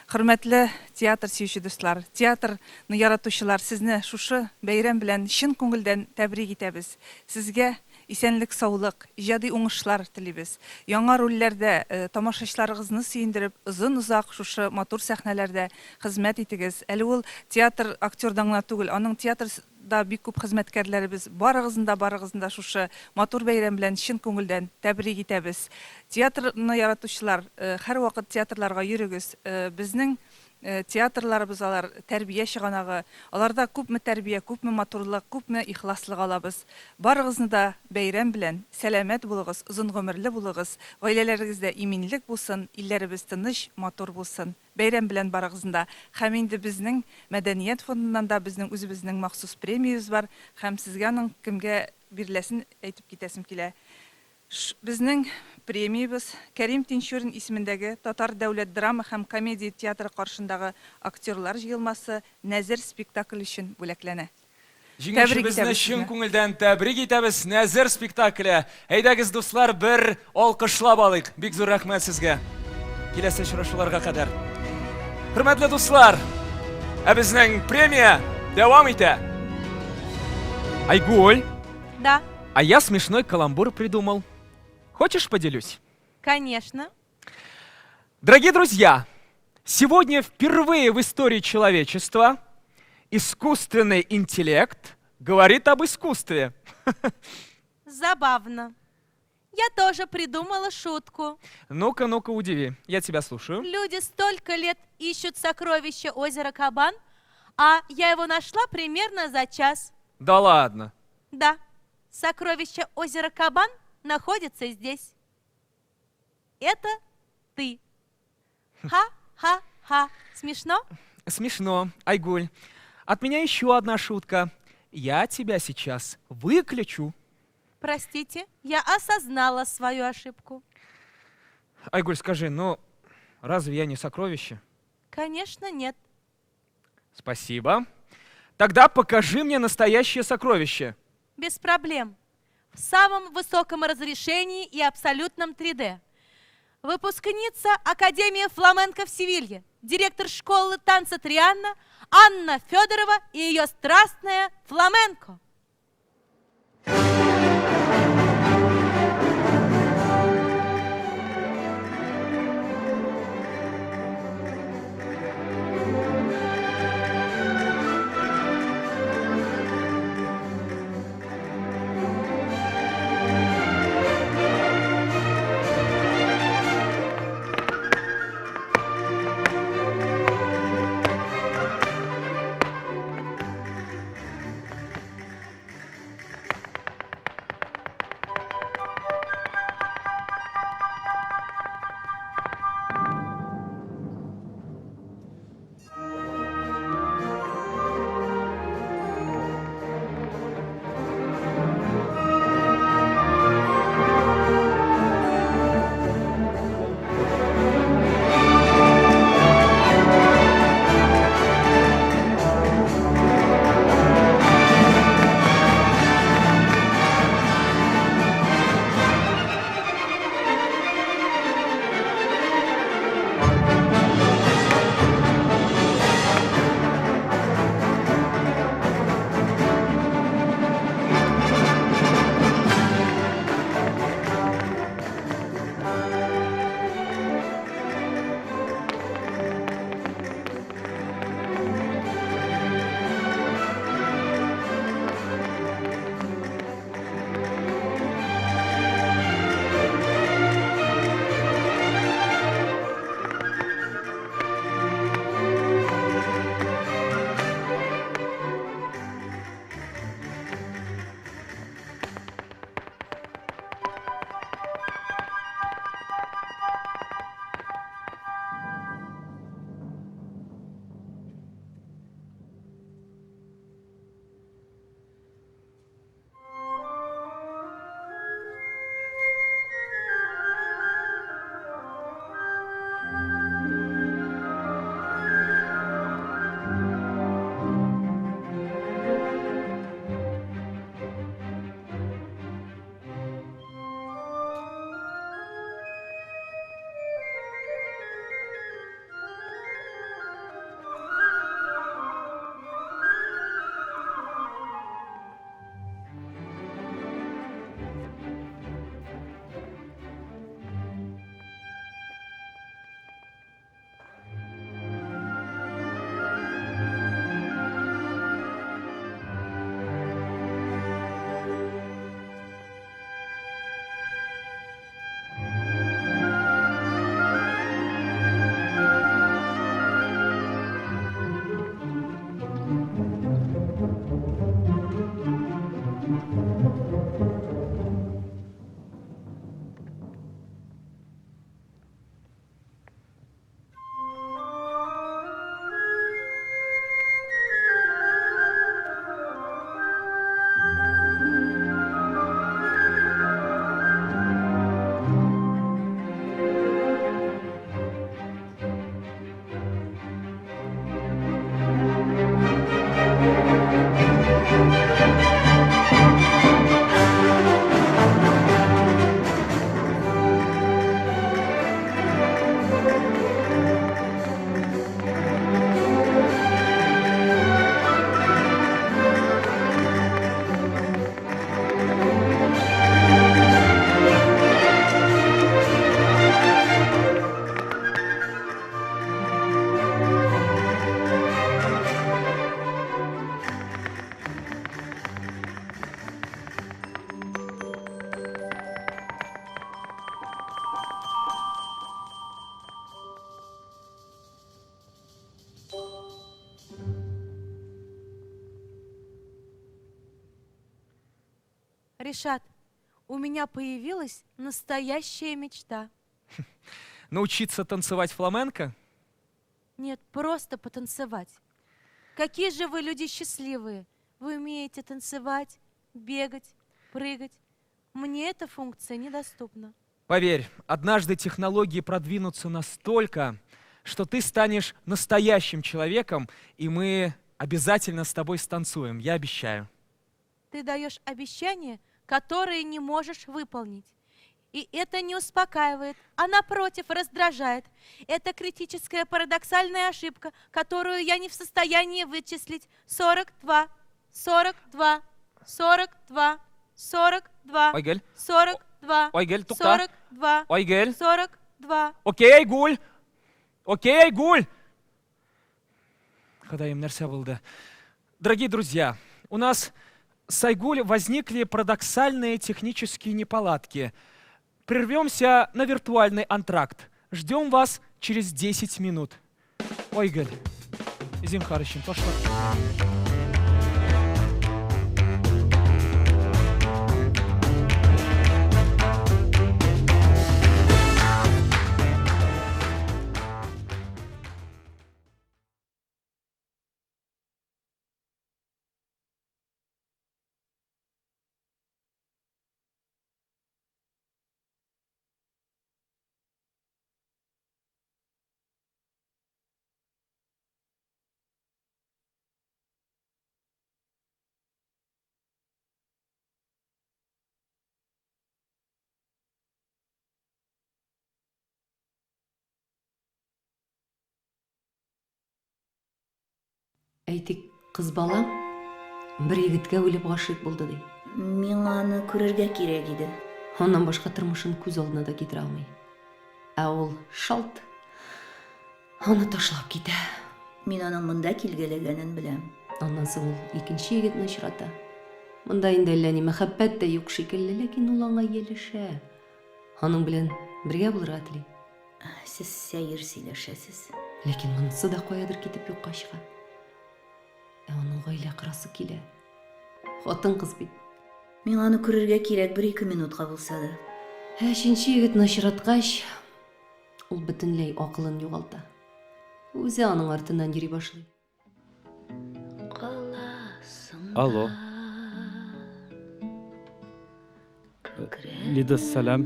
Хөрмәтле театр сөюче дуслар, театрны яратучылар, сезне шушы бәйрәм белән чын күңелдән тәбрик итәбез. Сезгә исәнлек, саулык, иҗади уңышлар телибез. Яңа рольләрдә тамашачыларыгызны сөендереп, озын-узак шушы матур сәхнәләрдә хезмәт итегез. Әле ул театр актердан гына түгел, аның театрда бик күп хезмәткәрләребез. Барыгызны да шушы матур бәйрәм белән чын күңелдән тәбрик итәбез. Театрны яратучылар, һәрвакыт театрларга йөрегез. Безнең театрларыбыз алар тәрбия чыганагы, аларда күпме тәрбия, күпме матурлык, күпме ихласлык алабыз. Барыгызны да бәйрәм белән сәламәт булыгыз, озын гомерле булыгыз, гаиләләрегездә иминлек булсын, илләребез тыныч, матур булсын. Бәйрәм белән барыгызны да. Һәм инде безнең Мәдәният фондыннан да безнең үзебезнең махсус премиябыз бар. Һәм сезгә аның кемгә биреләсен әйтеп китәсем килә. Безнең премиябыз Кәрим Тинчурин исемендәге Татар дәүләт драма һәм комедия театры каршындагы актерлар җыелмасы Нәзер спектакль өчен бүләкләнә. Җиңүчебезне чын күңелдән тәбрик итәбез. Нәзер спектакле. Әйдәгез, дуслар, бер алкышлап алыйк. Бик зур рәхмәт сезгә. Киләсе очрашуларга кадәр. Хөрмәтле дуслар, безнең премия дәвам итә. Айгуль. Да, А я смешной каламбур придумал. Хочешь, поделюсь? конечно. Дорогие друзья, сегодня впервые в истории человечества искусственный интеллект говорит об искусстве. Забавно. Я тоже придумала шутку. Ну-ка, удиви. Я тебя слушаю. Люди столько лет ищут сокровища озера Кабан, а я его нашла примерно за час. Да ладно. Да, сокровище озера Кабан находится здесь. Это ты. Ха-ха-ха. Смешно? Смешно. Айгуль, от меня еще одна шутка. Я тебя сейчас выключу. Простите, я осознала свою ошибку. Айгуль, скажи, ну разве я не сокровище? Конечно, нет. Спасибо. Тогда покажи мне настоящее сокровище. Без проблем. В самом высоком разрешении и абсолютном 3D. Выпускница Академии фламенко в Севилье, директор школы танца Трианна Анна Федорова и ее страстная фламенко. Ришат, у меня появилась настоящая мечта. Научиться танцевать фламенко? Нет, просто потанцевать. Какие же вы люди счастливые. Вы умеете танцевать, бегать, прыгать. Мне эта функция недоступна. Поверь, однажды технологии продвинутся настолько, что ты станешь настоящим человеком, и мы обязательно с тобой станцуем, я обещаю. Ты даешь обещание, которое не можешь выполнить. И это не успокаивает, а напротив раздражает. Это критическая парадоксальная ошибка, которую я не в состоянии вычислить. 42, 42, 42, 42, Айгүл, 42, Айгүл, туқта. 42, Айгүл. 42. Окей, Айгуль. Окей, Айгуль. Ходаем, нәрсе болды. Дорогие друзья, у нас с Айгуль возникли парадоксальные технические неполадки. Прервемся на виртуальный антракт. Ждем вас через 10 минут. Айгуль, Зинхарычин, пошла. Әйтик, кыз балам бер егеткә үлеп гашыйк булды ди. Миңа аны күрергә кирәк иде. Оннан башка тормышын күз алдына да китерә алмый. Ә ул шалт аны ташлап китә. Мин аның монда килгәләгәнен беләм. Аннан соң ул икенче егетне очрата. Монда инде әллә ни мәхәббәт тә юк шикелле, ләкин ул аңа ияләшә. Аның белән бергә булырга тели. Сез сәер сөйләшәсез. Ләкин монысы да каядыр китеп юкка чыга. Аның гаилә кырасы килә. Хатын кыз бит. Мин аны күрергә кирәк 1-2 минутка булса да. Өченче егетне очраткач, ул бөтенләй акылын югалта. Үзе аның артыннан йөри башлый. Алло. Лида, сәлам.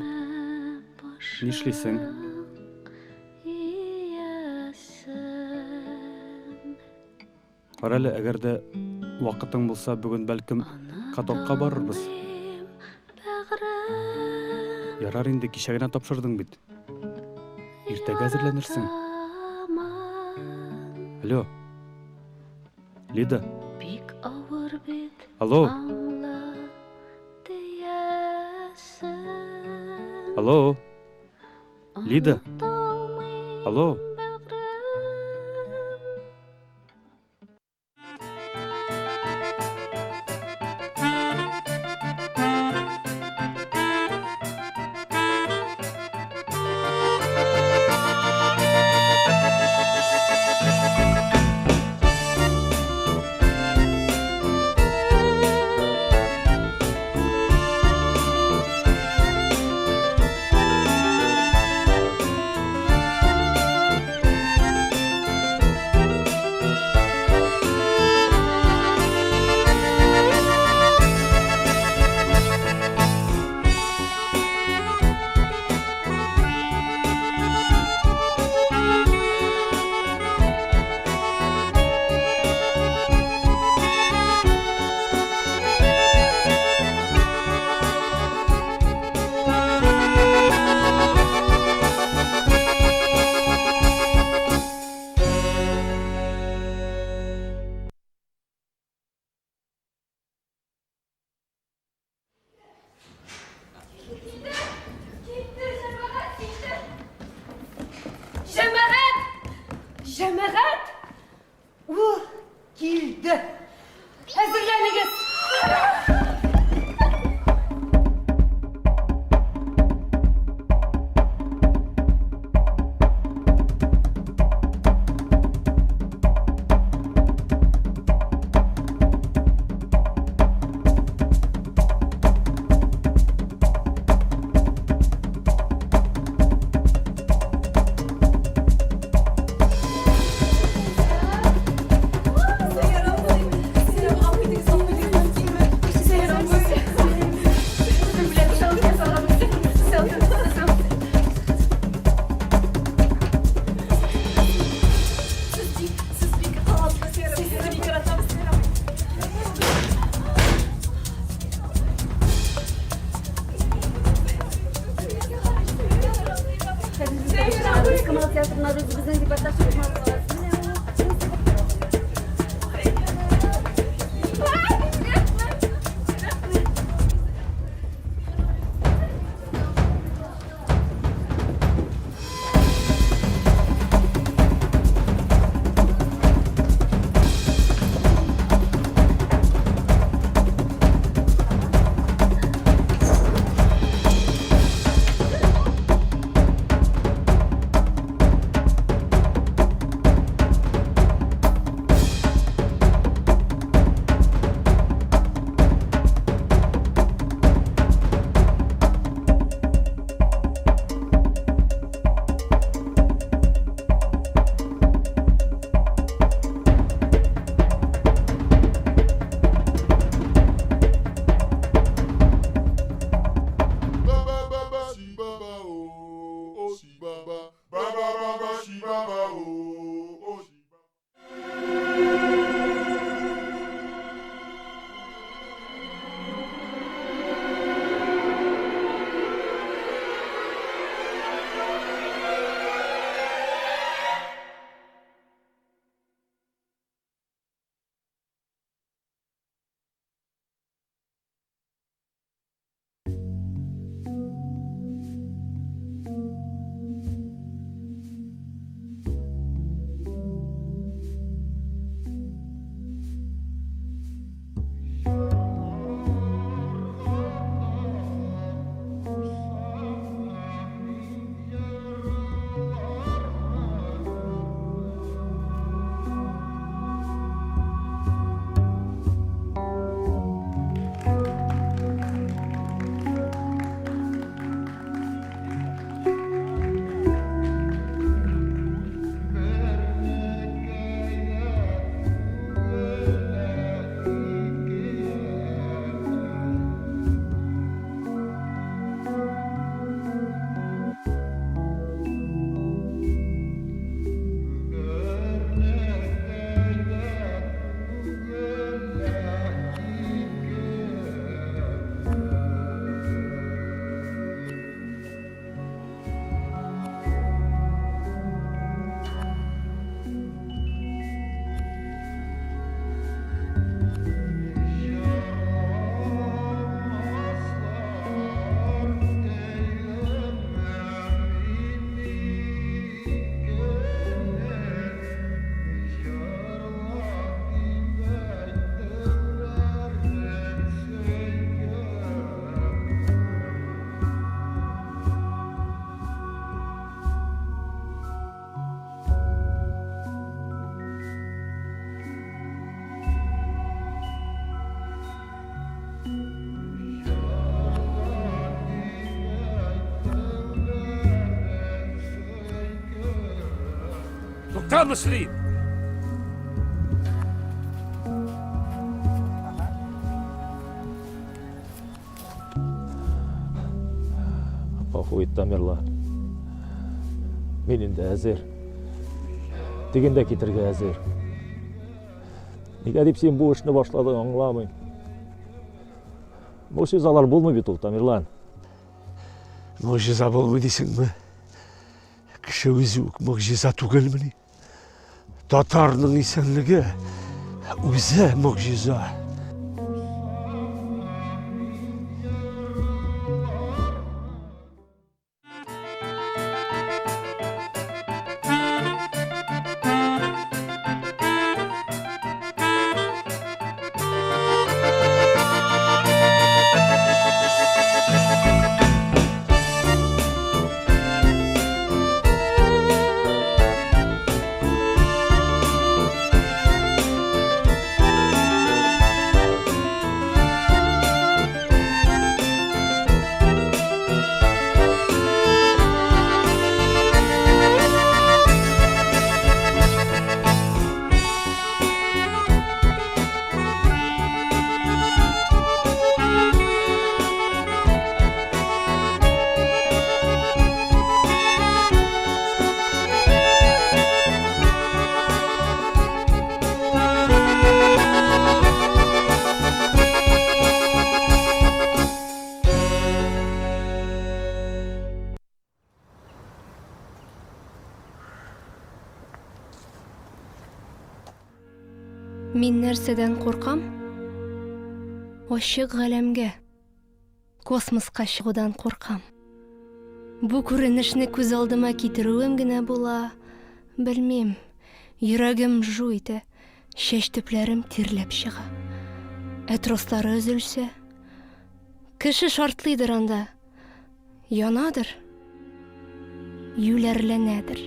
Нишлисең? Карале, әгәр дә вакытың булса, бүген бәлкем катокка барырбыз. Ярар инде, кичә генә тапшырдың бит. Иртәгә әзерләнерсең. Алло. Лида. Алло. Алло. Лида. Алло. Cəməət! Ул килде! Әзерләнегез! Камал театрына өзүбүздүн репортаж Там слід. Ахуй Тамерлан. Мен енді әзір. Дегенде кетерге әзір. Неге деп сен бұл ішіне башладың аңламайын. Мұғжизалар болмай бет ол, Тамерлан. Мұғжиза болмай дейсің бі? Кіші өзі мұғжиза түгел міне. Татарның исәнлігі өзі мұғжиза. Мин нәрсәдән куркам? Ачык галәмгә, космоска чыгудан куркам. Бу күренешне күз алдыма китерүем генә була, белмим. Йөрәгем жу итә, чәч төпләрем тирләп чыга. Тростары өзелсә, кеше шартлыйдыр анда. Янадыр, юләрләнәдер.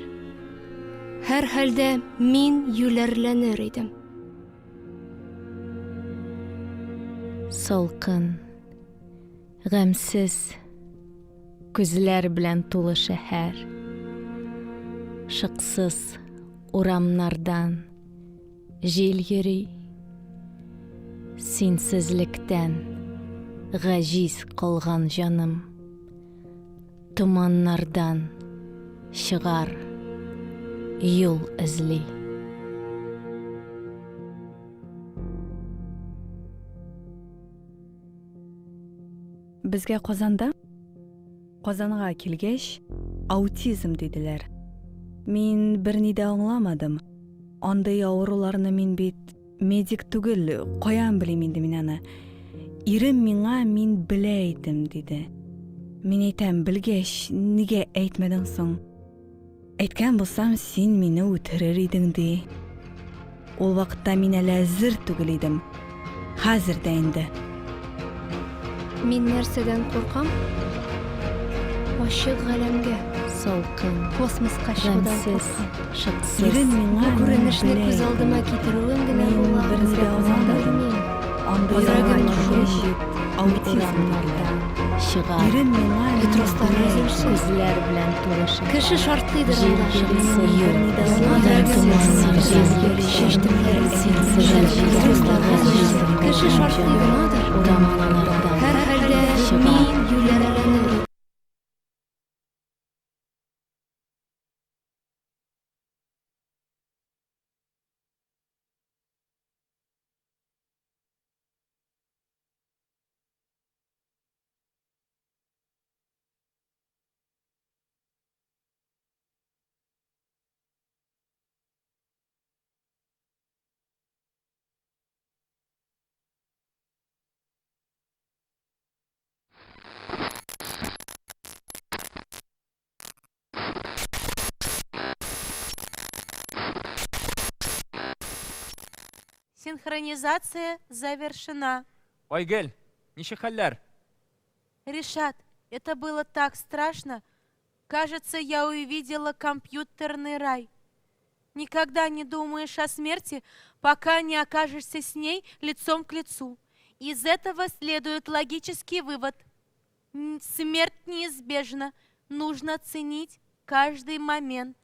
Һәр хәлдә мин юләрләнер идем. Салкын, гамсыз, күзләр белән тулы шәһәр. Шыксыз урамнардан җил йөри. Синсезлектән гаҗиз калган җаным. Туманнардан чыгар юл эзли. Безгә Казанга килгәч, аутизм диделәр. Мин берни дә аңламадым. Андый авыруларны мин бит медик түгел, каян белим инде мин аны. Ирем миңа мин белә идем диде. Мин әйтәм, белгәч, нигә әйтмәдең соң? Әйткән булсам, син мине үтерер идең ди. Ул вакытта мин әле әзер түгел идем. Хәзер дә инде. Мин нәрсәдән куркам? Ачык галәмгә, салкын, космоска чыгудан куркам. Шыксыз, Ирем миңа Бу күренешне күз алдыма китерүем генә була, белмим. Йөрәгем жу, аутизмнардан чыгар. Ирем миңа тростары өзелсә, Күзләр белән тулы шәһәр. кеше шартлыйдыр анда. Кеше шартлыйдыр. Һәр хәлдә мин юләрләнер. Синхронизация завершена. Айгөл, ничек хәлләр? Ришат, это было так страшно. Кажется, я увидела компьютерный рай. Никогда не думаешь о смерти, пока не окажешься с ней лицом к лицу. Из этого следует логический вывод. Смерть неизбежна. Нужно ценить каждый момент.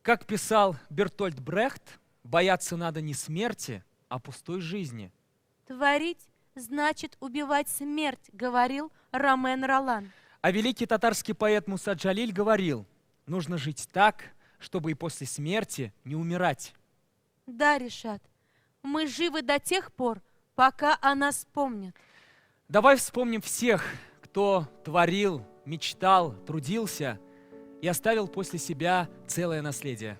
Как писал Бертольд Брехт, бояться надо не смерти, а пустой жизни. Творить значит убивать смерть, говорил Ромен Ролан. А великий татарский поэт Муса Джалиль говорил, нужно жить так, чтобы и после смерти не умирать. Да, Ришат, мы живы до тех пор, пока о нас помнят. Давай вспомним всех, кто творил, мечтал, трудился и оставил после себя целое наследие.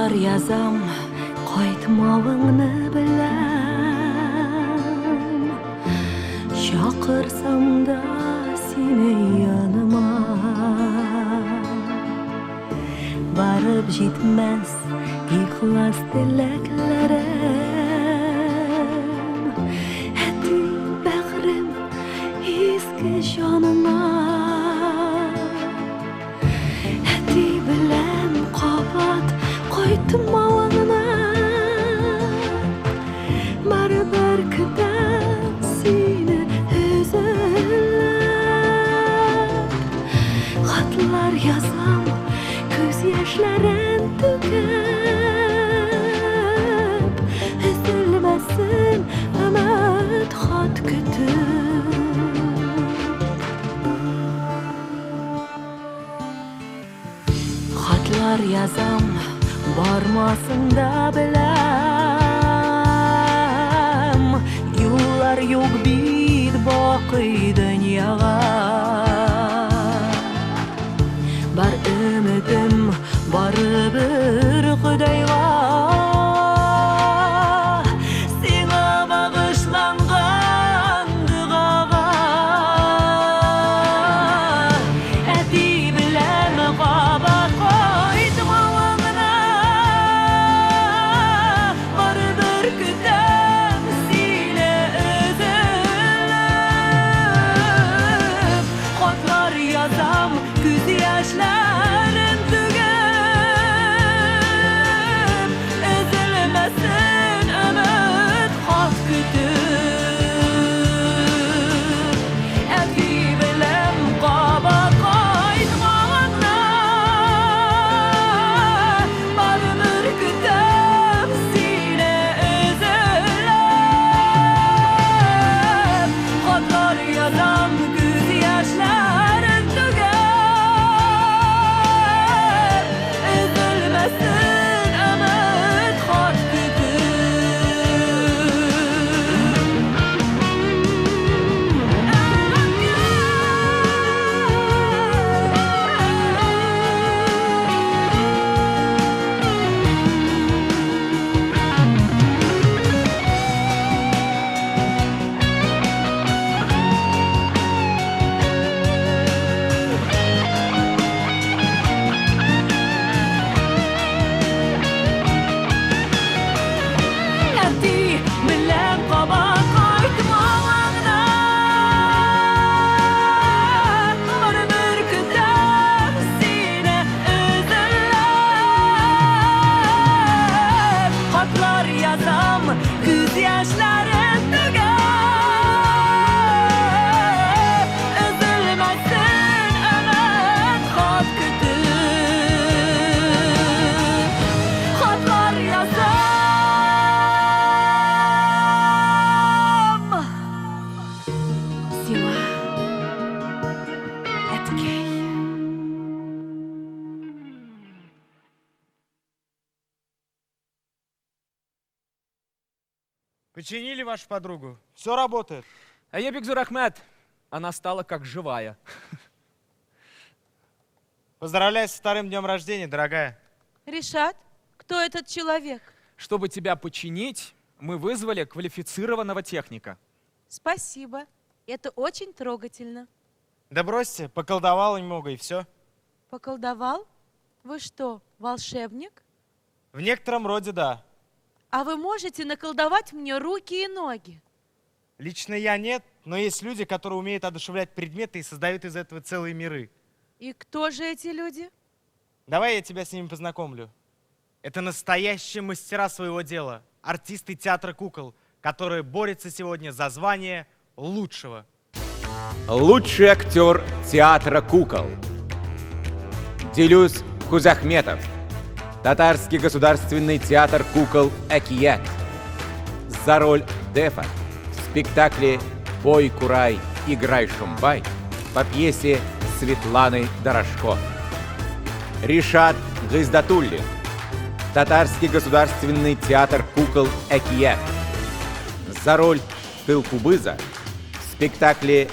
Хатлар язам, кайтмавыңны беләм. Чакырсам да сине яныма. Барып җитмәс ихлас теләкләрем. Әти бәгърем изге җаныма. Әти белән кабат кайтмавыңны. Барыбер көтәм сине өзелеп. Хатлар язам, күз яшьләрен түгеп. Өзелмәсен өмет хат көтеп. Хатлар язам, бармасын да беләм. Юллар юк бит бакый дөньяга. Бар өмидем барыбер Худайга. Сиңа багышланган дугага. Әти белән кабат кайтмавыңны. Барыбер көтәм сине өзелеп. Хатлар язам, күз яшьләрен түгеп. Өзелмәсен өмет хат көтеп. Әти белән кабат кайтмавыңны. Барыбер көтәм сине өзелеп. Хатлар язам, күз яшьләрен түгеп. Өзелмәсен өмет хат Әти белән кабат кайтмавыңны. Барыбер көтәм сине өзелеп. Хатлар язам, күз яшьләрен түгеп. Өзелмәсен өмет хат көтеп. Хатлар язам. Сиңа әткәй. Починили вашу подругу? Все работает. А я бик зур рәхмәт. Она стала как живая. Поздравляю со вторым днем рождения, дорогая. Ришат, кто этот человек? Чтобы тебя починить, мы вызвали квалифицированного техника. Спасибо. Это очень трогательно. Да бросьте, поколдовал немного и все. Поколдовал? Вы что, волшебник? В некотором роде да. А вы можете наколдовать мне руки и ноги? Лично я нет, но есть люди, которые умеют одушевлять предметы и создают из этого целые миры. И кто же эти люди? Давай я тебя с ними познакомлю. Это настоящие мастера своего дела, артисты театра кукол, которые борются сегодня за звание лучшего. Лучший актер театра кукол. Дилюс Хузахметов. Татарский государственный театр кукол «Экият». За роль Дефа в спектакле «Пой, курай, играй, шумбай» по пьесе Светланы Дорошко. Ришат Гайздатуллин. Татарский государственный театр кукол «Экият». За роль Тылкубыза в спектакле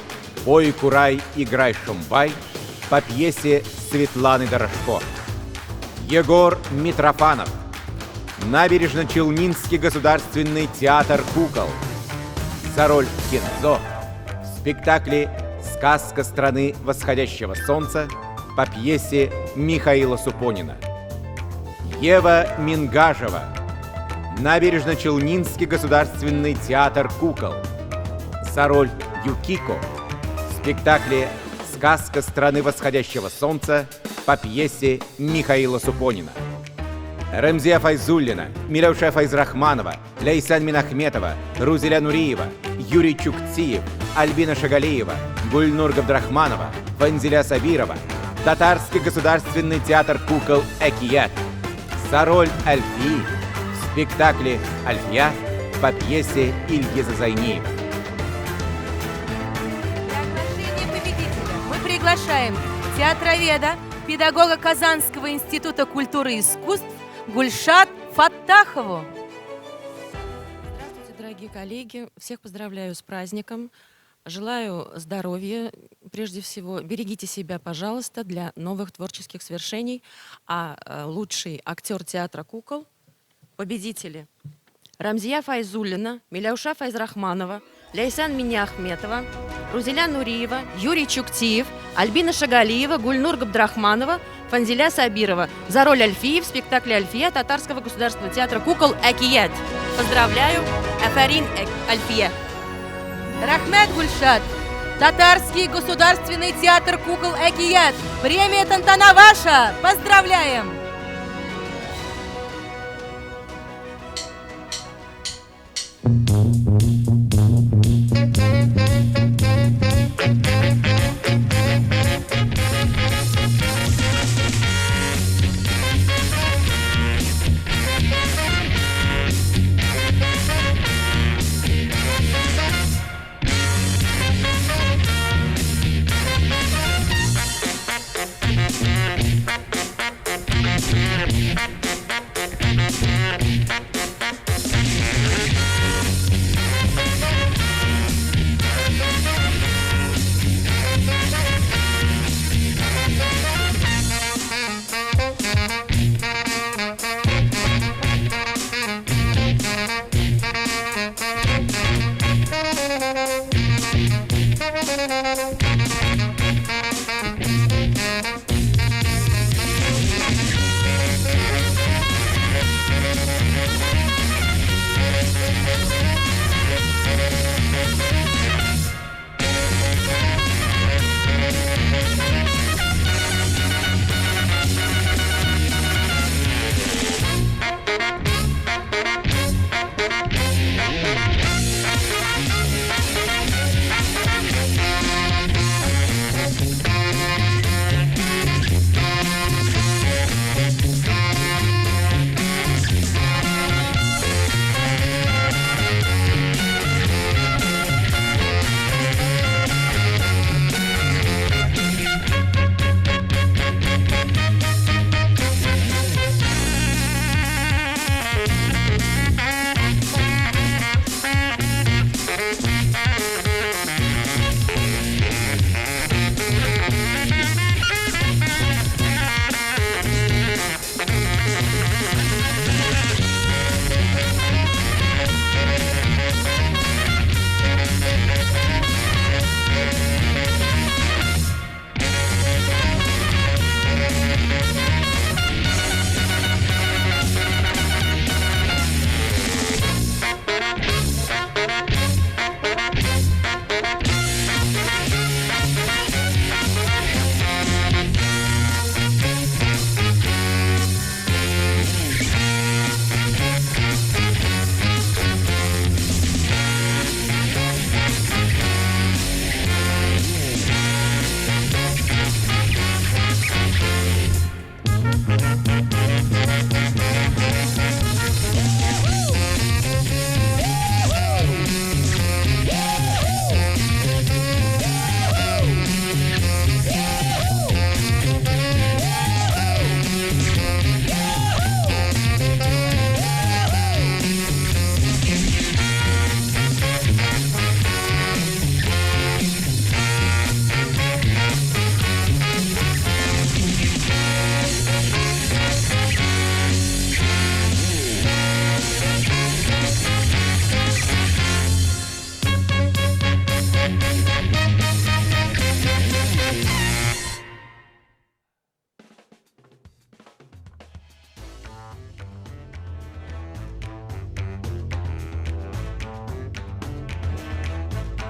«Пой, курай, играй, шумбай» по пьесе Светланы Дорошко. Егор Митрофанов. Набережно-Челнинский государственный театр кукол за роль Кинзо в спектакле «Сказка страны восходящего солнца» по пьесе Михаила Супонина. Ева Мингажева. Набережно-Челнинский государственный театр кукол за роль Юкико в спектакле «Сказка страны восходящего солнца» по пьесе Михаила Супонина. Рамзия Файзуллина, Милауша Файзрахманова, Ляйсан Минахметова, Рузеля Нуриева, Юрий Чукциев, Альбина Шагалиева, Гульнур Габдрахманова, Фанзиля Сабирова, Татарский государственный театр кукол «Экият» за роль Альфии в спектакле «Альфия» по пьесе Ильгиза Зайниева. Мы приглашаем театроведа, педагога Казанского института культуры и искусств Гульшат Фаттахову. Здравствуйте, дорогие коллеги. Всех поздравляю с праздником. Желаю здоровья. Прежде всего, берегите себя, пожалуйста, для новых творческих свершений. А лучший актер театра кукол, победители: Рамзия Файзуллина, Миляуша Файзрахманова, Ляйсан Миняхметова, Рузеля Нуриева, Юрий Чуктиев, Альбина Шагалиева, Гульнур Габдрахманова, Фанзиля Сабирова за роль Альфии в спектакле «Альфия» Татарского государственного театра кукол «Экият». Поздравляю, Афарин Альфия. Рахмет Гульшат. Татарский государственный театр кукол «Экият». Премия Тантана ваша. Поздравляем!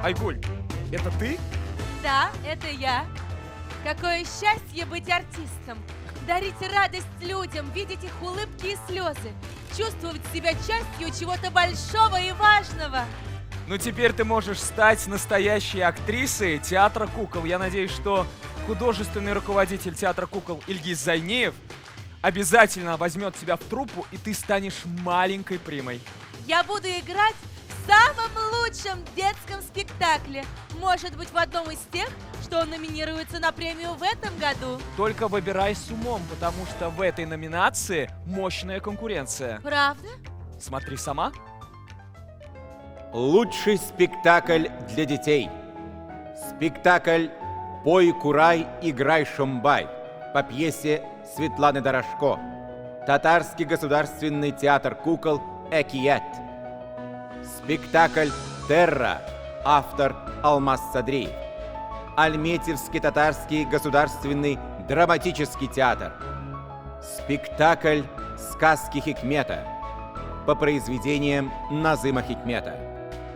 Айгуль, это ты? Да, это я. Какое счастье быть артистом. Дарить радость людям, видеть их улыбки и слезы. Чувствовать себя частью чего-то большого и важного. Ну теперь ты можешь стать настоящей актрисой театра кукол. Я надеюсь, что художественный руководитель театра кукол Ильгиз Зайнеев обязательно возьмет тебя в труппу, и ты станешь маленькой примой. Я буду играть в самом лучшем детском спектакле. Может быть, в одном из тех, что номинируется на премию в этом году. Только выбирай с умом, потому что в этой номинации мощная конкуренция. Правда? Смотри сама. Лучший спектакль для детей. Спектакль «Пой, курай, играй, шумбай» по пьесе Светланы Дорошко. Татарский государственный театр кукол «Экият». Спектакль «Терра», автор Алмаз Садриев. Альметьевский татарский государственный драматический театр. Спектакль «Сказки Хикмета» по произведениям Назыма Хикмета.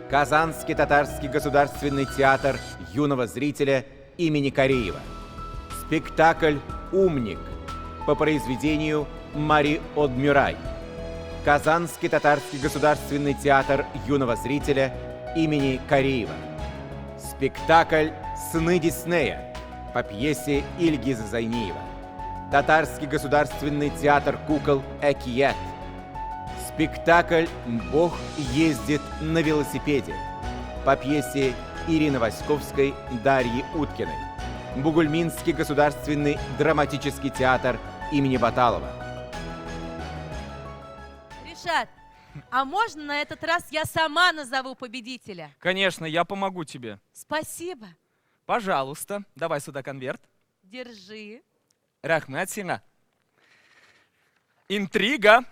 Казанский татарский государственный театр юного зрителя имени Кореева. Спектакль «Умник» по произведению Мари Одмюрай. Казанский татарский государственный театр юного зрителя имени Кореева. Спектакль «Сны Диснея» по пьесе Ильгиза Зайниева. Татарский государственный театр кукол «Экият». Спектакль «Бог ездит на велосипеде» по пьесе Ирины Васьковской, Дарьи Уткиной. Бугульминский государственный драматический театр имени Баталова. Ришат, а можно на этот раз я сама назову победителя? Конечно, я помогу тебе. Спасибо. Пожалуйста, давай сюда конверт. Держи. Рахмет сиңа. Интрига.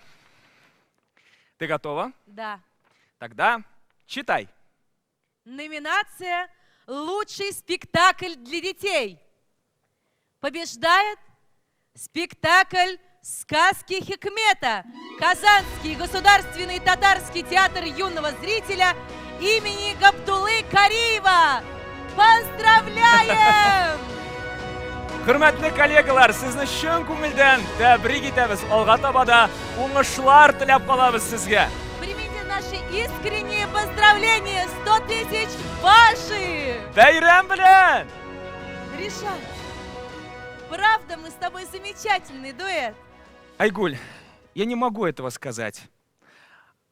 Ты готова? Да. Тогда читай. Номинация «Лучший спектакль для детей». Побеждает спектакль «Сказки Хикмета». Казанский государственный татарский театр юного зрителя имени Габдуллы Кариева. Поздравляем! Hürmetli kollegalar, sizni chin ko'ngildan tabrik etamiz. Olg'a tabada o'ng'ishlar tilab qolamiz sizga. Примите наши искренние поздравления. 100 тысяч ваши! Bayram bilan! Ришат, правда, мы с тобой замечательный дуэт. Айгуль, я не могу этого сказать.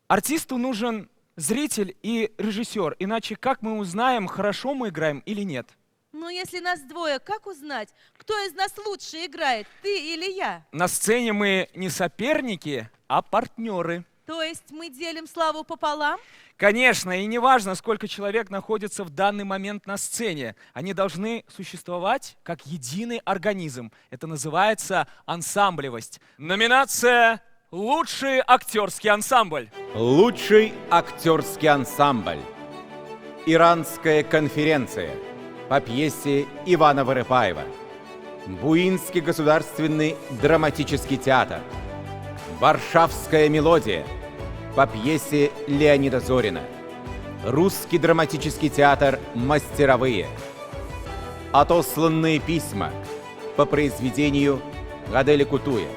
Артисту нужен зритель и режиссер, иначе как мы узнаем, хорошо мы играем или нет? Ну, если нас двое, как узнать, кто из нас лучше играет, ты или я? На сцене мы не соперники, а партнеры. То есть мы делим славу пополам? Конечно, и не важно, сколько человек находится в данный момент на сцене. Они должны существовать как единый организм. Это называется ансамблевость. Номинация «Лучший актерский ансамбль». Лучший актерский ансамбль. Иранская конференция по пьесе Ивана Вырыпаева. Буинский государственный драматический театр. Варшавская мелодия по пьесе Леонида Зорина. Русский драматический театр «Мастеровые». Отосланные письма по произведению Гадели Кутуя.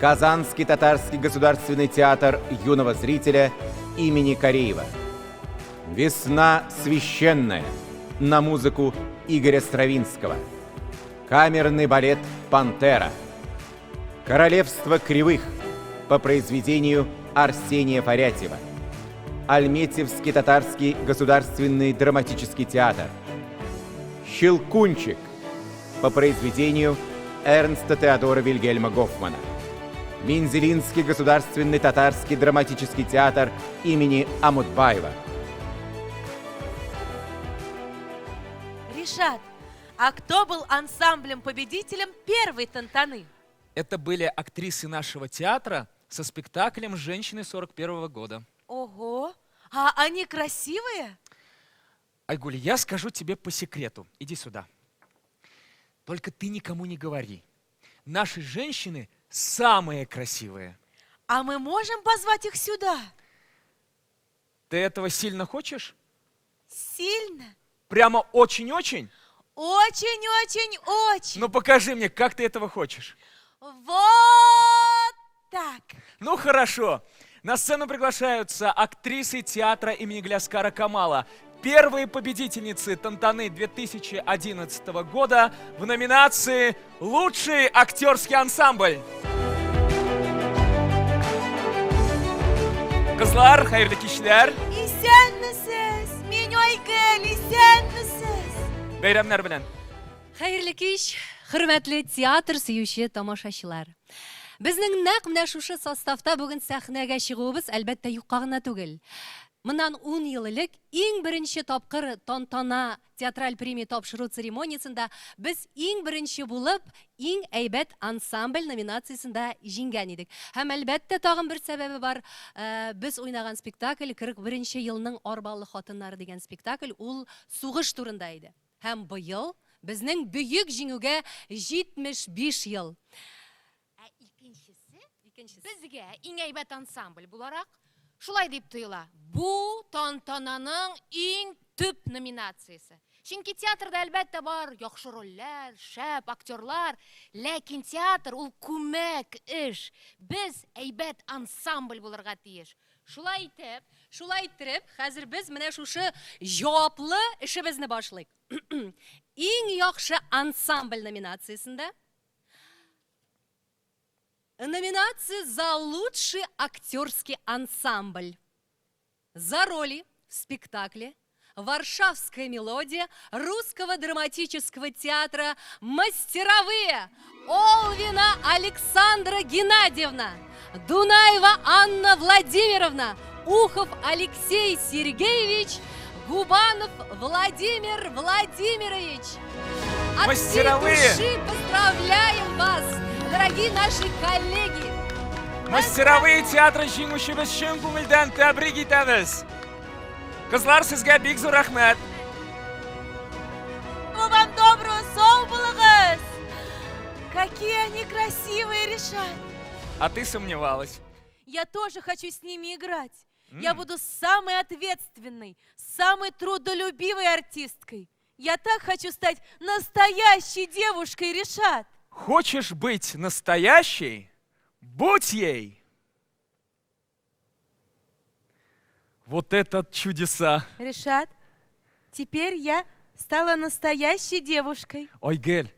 Казанский татарский государственный театр юного зрителя имени Кореева. «Весна священная» на музыку Игоря Стравинского. Камерный балет «Пантера». «Королевство кривых» по произведению Арсения Фарятьева. Альметьевский татарский государственный драматический театр. «Щелкунчик» по произведению Эрнста Теодора Вильгельма Гофмана. Мензелинский государственный татарский драматический театр имени Амутбаева. Ришат, а кто был ансамблем-победителем первой Тантаны? Это были актрисы нашего театра со спектаклем «Женщины 41-го года». Ого, а они красивые? Айгуль, я скажу тебе по секрету. Иди сюда. Только ты никому не говори. Наши женщины самые красивые. А мы можем позвать их сюда? Ты этого сильно хочешь? Сильно? Прямо очень-очень? Очень-очень-очень. Ну покажи мне, как ты этого хочешь. Вот так. Ну хорошо. На сцену приглашаются актрисы театра имени Галяскара Камала. Первые победительницы Тантаны 2011 года в номинации «Лучший актерский ансамбль». Кызлар, хайырлы кичләр. Исәнмесез, мин Айгөл, исәнмесез. Бәйрәмнәр белән. Хәерле кич, хөрмәтле театр сөюче тамашачылар. Безнең нәкъ менә шушы составта бүген сәхнәгә чыгуыбыз әлбәттә юкка гына түгел. Моннан 10 ел элек иң беренче тапкыр Тантана театраль премия тапшыру церемониясында без иң беренче булып иң әйбәт ансамбль номинациясында җиңгән идек. Һәм әлбәттә тагын бер сәбәбе бар. Без уйнаган спектакль 41 елның Арбалы хатыннары дигән спектакль, ул сугыш турында иде. Һәм быел безнең бөек җиңүгә 75 ел. Икенчесе безгә иң әйбәт ансамбль буларак шулай дип тоела. Бу тантананың иң төп номинациясе. Чөнки театрда әлбәттә бар яхшы рольләр, шәп актерлар, ләкин театр ул күмәк эш. Без әйбәт ансамбль булырга тиеш. Шулай итеп, хәзер без менә шушы җаваплы эшебезне башлыйк. Иң яхшы ансамбль номинациясендә номинация за лучший актерский ансамбль. За роли в спектакле «Варшавская мелодия» Русского драматического театра «Мастеровые» Олвина Александра Геннадьевна, Дунаева Анна Владимировна, Ухов Алексей Сергеевич, Губанов Владимир Владимирович. Мастеровые! От всей души поздравляем вас, дорогие наши коллеги! Мастеровые театры җиңүчебез чын күңелдән тәбрик итәбез. Кызлар, сезгә бик зур рәхмәт. Вам доброго сау булыгыз. Какие они красивые, Ришат. А ты сомневалась. Я тоже хочу с ними играть. Я буду самой ответственной, самой трудолюбивой артисткой. Я так хочу стать настоящей девушкой, Ришат. Хочешь быть настоящей? Будь ей! Вот это чудеса! Ришат, теперь я стала настоящей девушкой. Айгөл,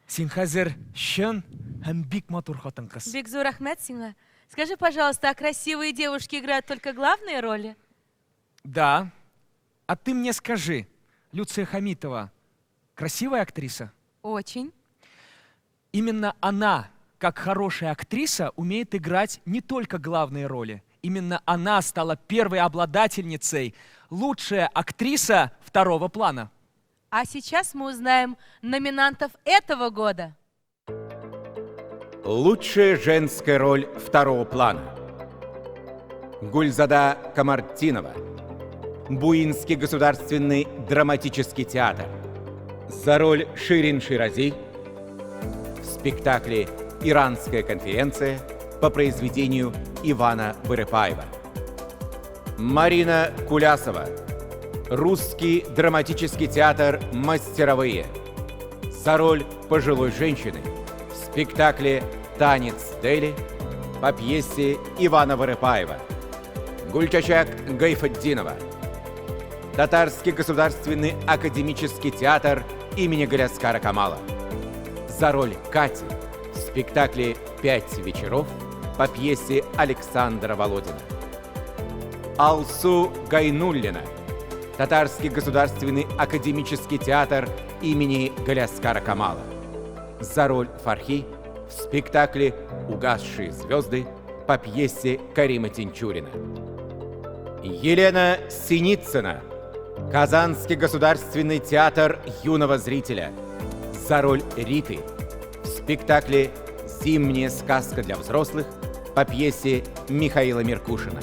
син хәзер чын һәм бик матур хатын-кыз. Бик зур рәхмәт сиңа. Скажи, пожалуйста, а красивые девушки играют только главные роли? Да. А ты мне скажи, Люция Хамитова красивая актриса? Очень. Именно она, как хорошая актриса, умеет играть не только главные роли. Именно она стала первой обладательницей лучшая актриса второго плана. А сейчас мы узнаем номинантов этого года. Лучшая женская роль второго плана. Гульзада Камартинова. Буинский государственный драматический театр. За роль Ширин Ширази в спектакле «Иранская конференция» по произведению Ивана Вырыпаева. Марина Кулясова. Русский драматический театр «Мастеровые». За роль пожилой женщины в спектакле «Танец Дели» по пьесе Ивана Вырыпаева. Гульчачак Гайфатдинова. Татарский государственный академический театр имени Галяскара Камала. За роль Кати в спектакле «5 вечеров» по пьесе Александра Володина. Алсу Гайнуллина. Татарский государственный академический театр имени Галяскара Камала. За роль Фархи в спектакле «Угасшие звезды» по пьесе Карима Тинчурина. Елена Синицына. Казанский государственный театр юного зрителя. За роль Риты в спектакле «Зимняя сказка для взрослых» по пьесе Михаила Меркушина.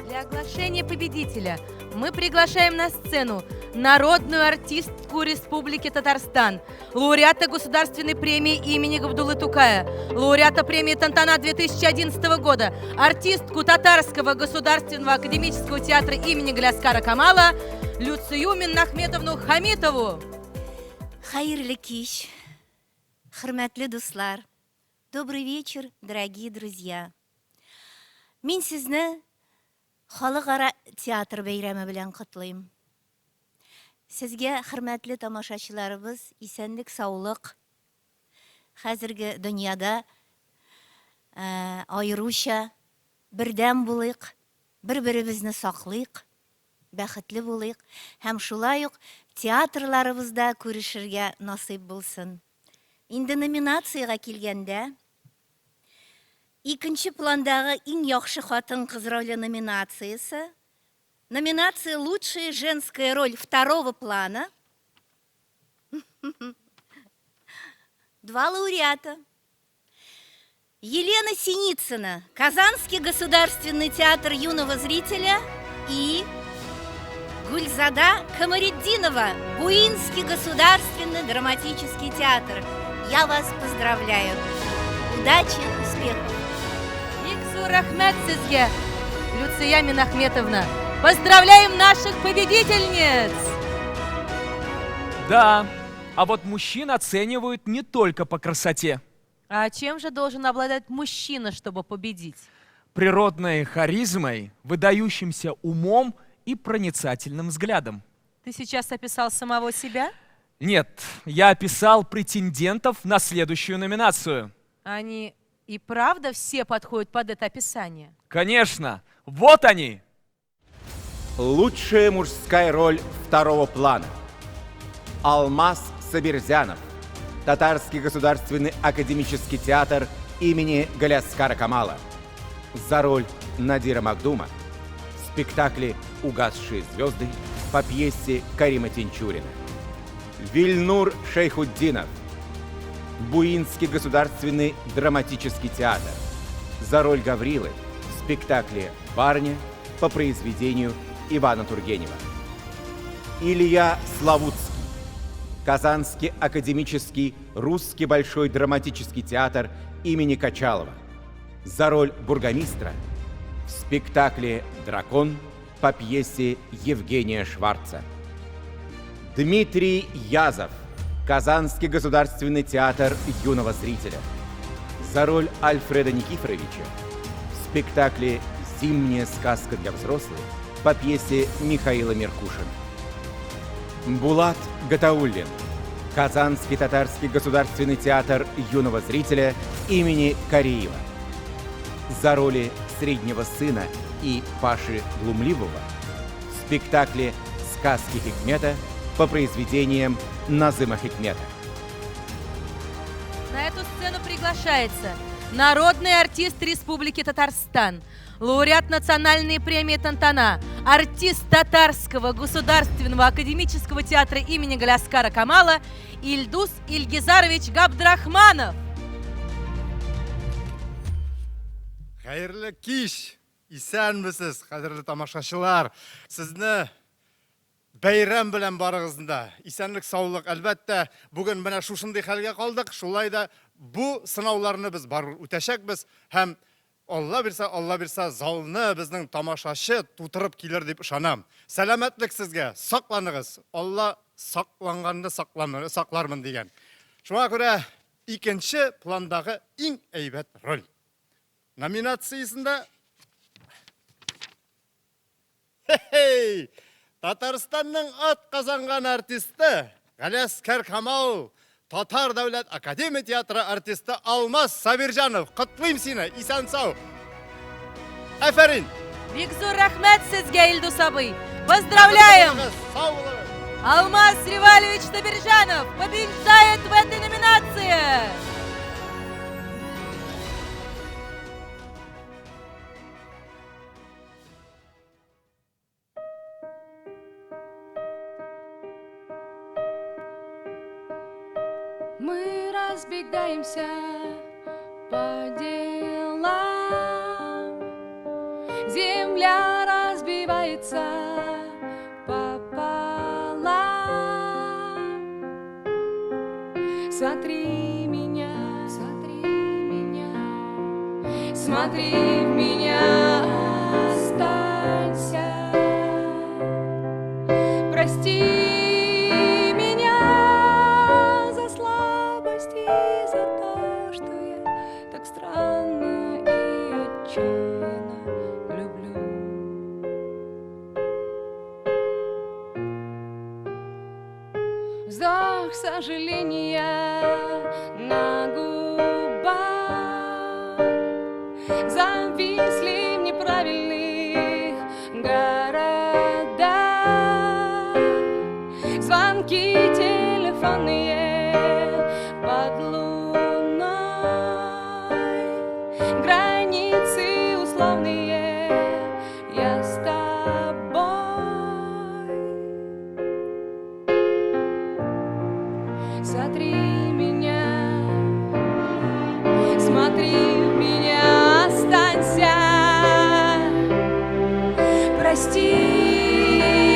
Для оглашения победителя мы приглашаем на сцену народную артистку Республики Татарстан, лауреата Государственной премии имени Габдуллы Тукая, лауреата премии Тантана 2011 года, артистку Татарского государственного академического театра имени Галяскара Камала Люцию Миннахметовну Хамитову. Хайырлы кич, хөрмәтле дуслар, добрый вечер, дорогие друзья. Мин сезне халыкара театр бәйрәме белән котлыйм. Сезгә, хөрмәтле тамашачыларыбыз, исәнлек, саулык. Хәзерге дөньяда аеруча бердәм булыйк, бер-беребезне саклыйк, бәхетле булыйк, һәм шулай ук театрларыбызда күрешергә насыйп булсын. Инде номинацияга килгәндә, икенче пландагы иң яхшы хатын-кыз роле номинациясе, номинация «Лучшая женская роль второго плана». Два лауреата. Елена Синицына, Казанский государственный театр юного зрителя, и Гульзада Камариддинова, Буинский государственный драматический театр. Я вас поздравляю. Удачи, успехов. Иксу рахмет сезге, Люция Минахметовна. Поздравляем наших победительниц! Да, а вот мужчин оценивают не только по красоте. А чем же должен обладать мужчина, чтобы победить? Природной харизмой, выдающимся умом и проницательным взглядом. Ты сейчас описал самого себя? Нет, я описал претендентов на следующую номинацию. Они и правда все подходят под это описание? Конечно, вот они! Лучшая мужская роль второго плана. Алмаз Сабирзянов. Татарский государственный академический театр имени Галяскара Камала. За роль Надира Магдума в спектакле «Угасшие звезды» по пьесе Карима Тинчурина. Вильнур Шейхуддинов. Буинский государственный драматический театр. За роль Гаврилы в спектакле «Барыня» по произведению Ивана Тургенева. Илья Славутский. Казанский академический русский большой драматический театр имени Качалова. За роль бургомистра в спектакле «Дракон» по пьесе Евгения Шварца. Дмитрий Язов. Казанский государственный театр юного зрителя. За роль Альфреда Никифоровича в спектакле «Зимняя сказка для взрослых» по пьесе Михаила Меркушина. Булат Гатауллин. Казанский татарский государственный театр юного зрителя имени Кариева. За роли среднего сына и Паши Глумливого в спектакле «Сказки Хикмета» по произведениям Назыма Хикмета. На эту сцену приглашается народный артист Республики Татарстан, лауреат национальной премии Тантана, артист Татарского государственного академического театра имени Галяскара Камала Ильдус Ильгизарович Габдрахманов. Хайырлы кич, исәнмесез, кадерле тамашачылар. Сезне бәйрәм белән барыгызда. Исәнлек, саулык, әлбәттә, бүген менә шушындый хәлгә калдык. Шулай да бу сынауларны без барыр үтәчәкбез һәм Алла бирсә, залны безнең тамашачы тутырып килер дип ышанам. Сәламәтлек сезгә, сакланыгыз. Алла сакланганны саклармын дигән. Шуңа күрә икенче пландагы иң әйбәт роль номинациясендә Татарстанның ат казанган артисты, Галяскар Камал, Татар дәүләт академия театры артисты Алмаз Сабирҗанов. Котлыйм сине, исән сау. Афәрин. Бик зур рәхмәт сезгә, Илдус абый. Поздравляем! Алмаз Ревалевич Сабирҗанов побеждает в этой номинации! Мы разбегаемся по делам, земля разбивается пополам. Смотри меня, смотри меня, смотри в меня, останься. Прости меня за слабость и за то, что я так странно и отчаянно люблю. Вздох сожаления на губах зависли в неправильных городах. Звонки телефонные под луной, границы условные, я с тобой. Смотри меня, смотри в меня, останься. Прости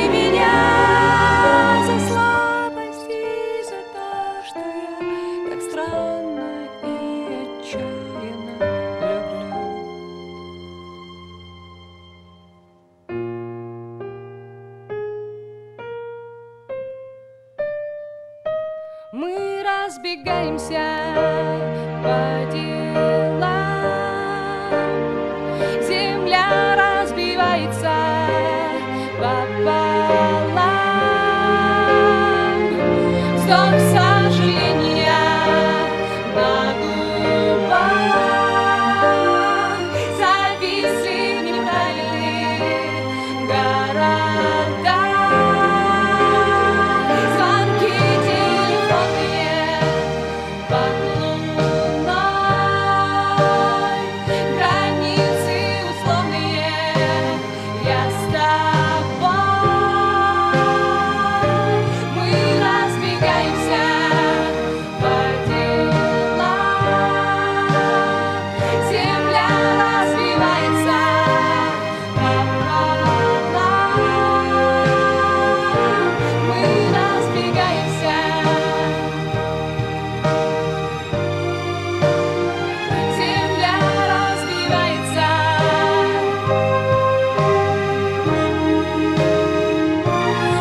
меня за слабость и за то, что я так странно и отчаянно люблю. Мы разбегаемся по делам, земля разбивается пополам. Вздох сожаления на губах зависли в неправильных городах. Звонки телефонные под луной, границы условные, я с тобой. Мы разбегаемся по делам, земля развивается пополам. Мы разбегаемся, земля разбивается.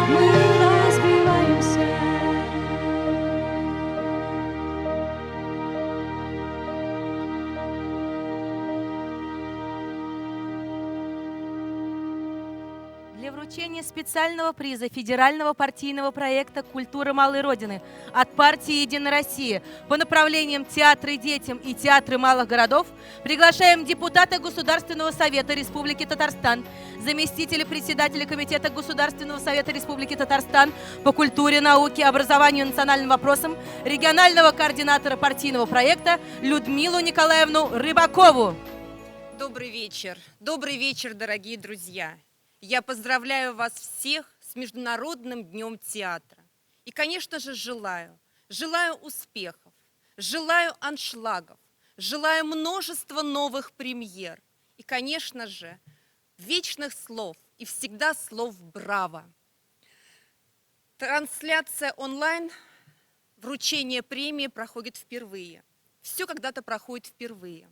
Мы разбиваемся. Для вручения специального приза федерального партийного проекта «Культура малой Родины» от партии «Единая Россия» по направлениям «Театры детям» и «Театры малых городов» приглашаем депутата Государственного совета Республики Татарстан, заместителя председателя Комитета Государственного совета Республики Татарстан по культуре, науке, образованию и национальным вопросам, регионального координатора партийного проекта Людмилу Николаевну Рыбакову. Добрый вечер, дорогие друзья. Я поздравляю вас всех с Международным днем театра. И, конечно же, желаю успехов, желаю аншлагов, желаю множества новых премьер. И, конечно же, вечных слов и всегда слов «Браво». Трансляция онлайн, вручение премии проходит впервые. Все когда-то проходит впервые.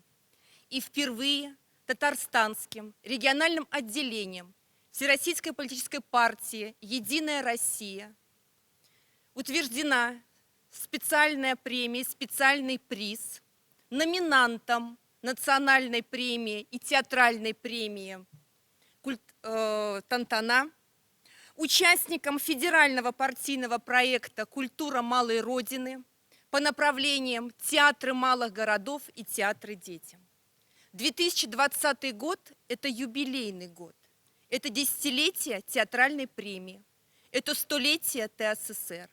И впервые татарстанским региональным отделением Всероссийской политической партии «Единая Россия» утверждена специальная премия, специальный приз номинантам национальной премии и театральной премии «Тантана», участникам федерального партийного проекта «Культура малой Родины» по направлениям «Театры малых городов» и «Театры детям». 2020 год – это юбилейный год. Это десятилетие театральной премии, это столетие ТССР,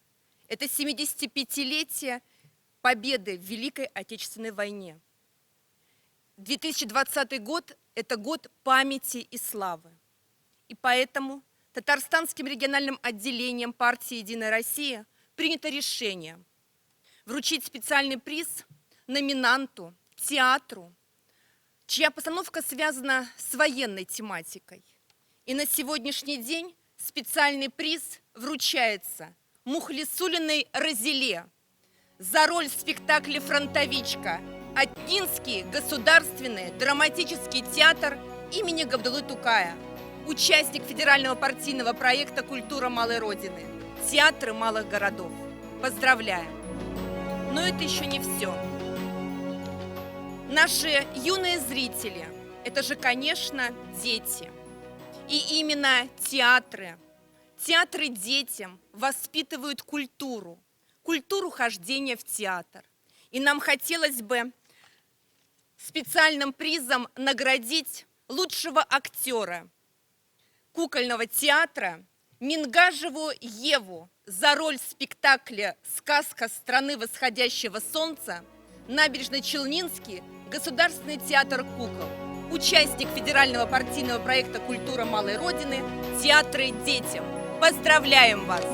это 75-летие победы в Великой Отечественной войне. 2020 год – это год памяти и славы. И поэтому Татарстанским региональным отделением партии «Единая Россия» принято решение вручить специальный приз номинанту, театру, чья постановка связана с военной тематикой. И на сегодняшний день специальный приз вручается Мухлисулиной Разиле за роль в спектакле «Фронтовичка» Атнинский государственный драматический театр имени Габдуллы Тукая, участник федерального партийного проекта «Культура малой Родины», театры малых городов. Поздравляем! Но это еще не все. Наши юные зрители – это же, конечно, дети. И именно театры детям воспитывают культуру хождения в театр. И нам хотелось бы специальным призом наградить лучшего актера кукольного театра Мингажеву Еву за роль в спектакле «Сказка страны восходящего солнца» Набережно-Челнинский государственный театр кукол, участник федерального партийного проекта «Культура малой Родины», театры детям. Поздравляем вас!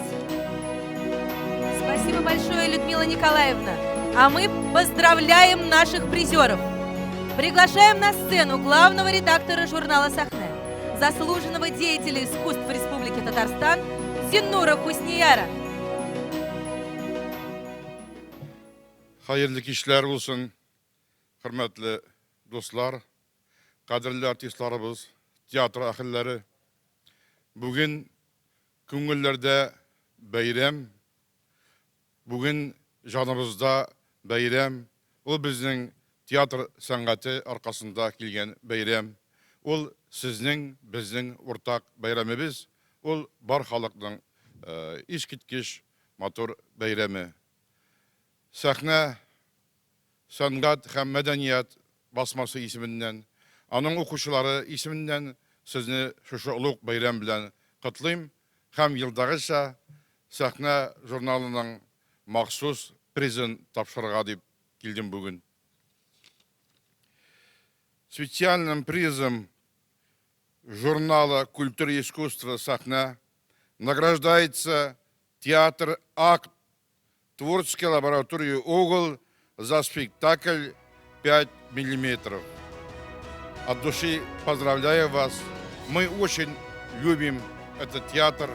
Спасибо большое, Людмила Николаевна. А мы поздравляем наших призеров. Приглашаем на сцену главного редактора журнала «Сахне», заслуженного деятеля искусств Республики Татарстан Зиннура Хуснияра. Hayırlı kişiler olsun, hürmetli dostlar, kadirli artistlarımız, tiyatro ahilleri. Bugün köngüllerde bayram, bugün canımızda bayram. O bizning teatr san'ati arkasında kelgan bayram. Ol sizning, bizning o'rtaq bayramimiz. Ol bar xalqning eskitkish motor bayrami. Sahne, sanat hem medeniyet basması isminden, anın okuşuları isminden sizni şu uluk bayram bilen kutlayım. Hem yıldağısa Sahne jurnalının mahsus prizin tapşırığa deyip geldim bugün. Специальным призом журнала «Культура и искусство Сахна» награждается театр «Акт» творческой лаборатории «Угол» за спектакль 5 миллиметров. От души поздравляю вас. Мы очень любим этот театр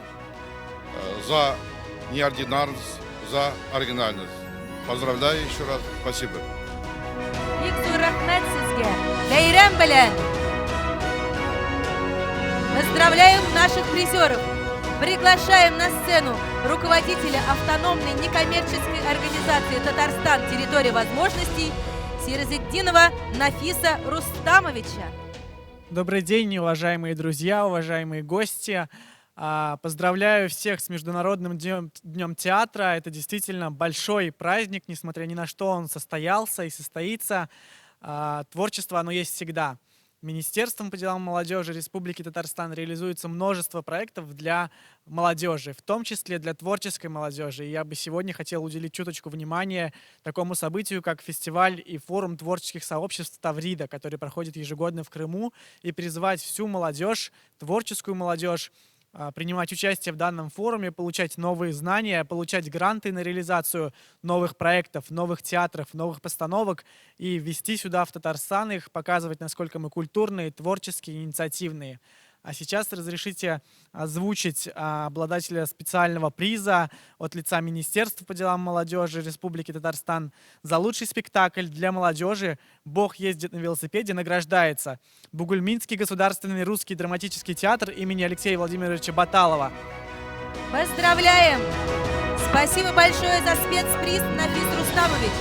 за неординарность, за оригинальность. Поздравляю еще раз. Спасибо. Bayram bilan! Поздравляем наших призеров! Приглашаем на сцену руководителя автономной некоммерческой организации «Татарстан. Территория возможностей» Сиразетдинова Нафиса Рустамовича. Добрый день, уважаемые друзья, уважаемые гости. Поздравляю всех с Международным днем театра. Это действительно большой праздник, несмотря ни на что он состоялся и состоится. Творчество, оно есть всегда. Министерством по делам молодежи Республики Татарстан реализуется множество проектов для молодежи, в том числе для творческой молодежи. И я бы сегодня хотел уделить чуточку внимания такому событию, как фестиваль и форум творческих сообществ Таврида, который проходит ежегодно в Крыму, и призвать всю молодежь, творческую молодежь, принимать участие в данном форуме, получать новые знания, получать гранты на реализацию новых проектов, новых театров, новых постановок и вести сюда, в Татарстан, их, показывать, насколько мы культурные, творческие, инициативные. А сейчас разрешите озвучить обладателя специального приза от лица Министерства по делам молодежи Республики Татарстан за лучший спектакль для молодежи «Бог ездит на велосипеде» награждается Бугульминский государственный русский драматический театр имени Алексея Владимировича Баталова. Поздравляем! Спасибо большое за спецприз, Нафис Рустамович.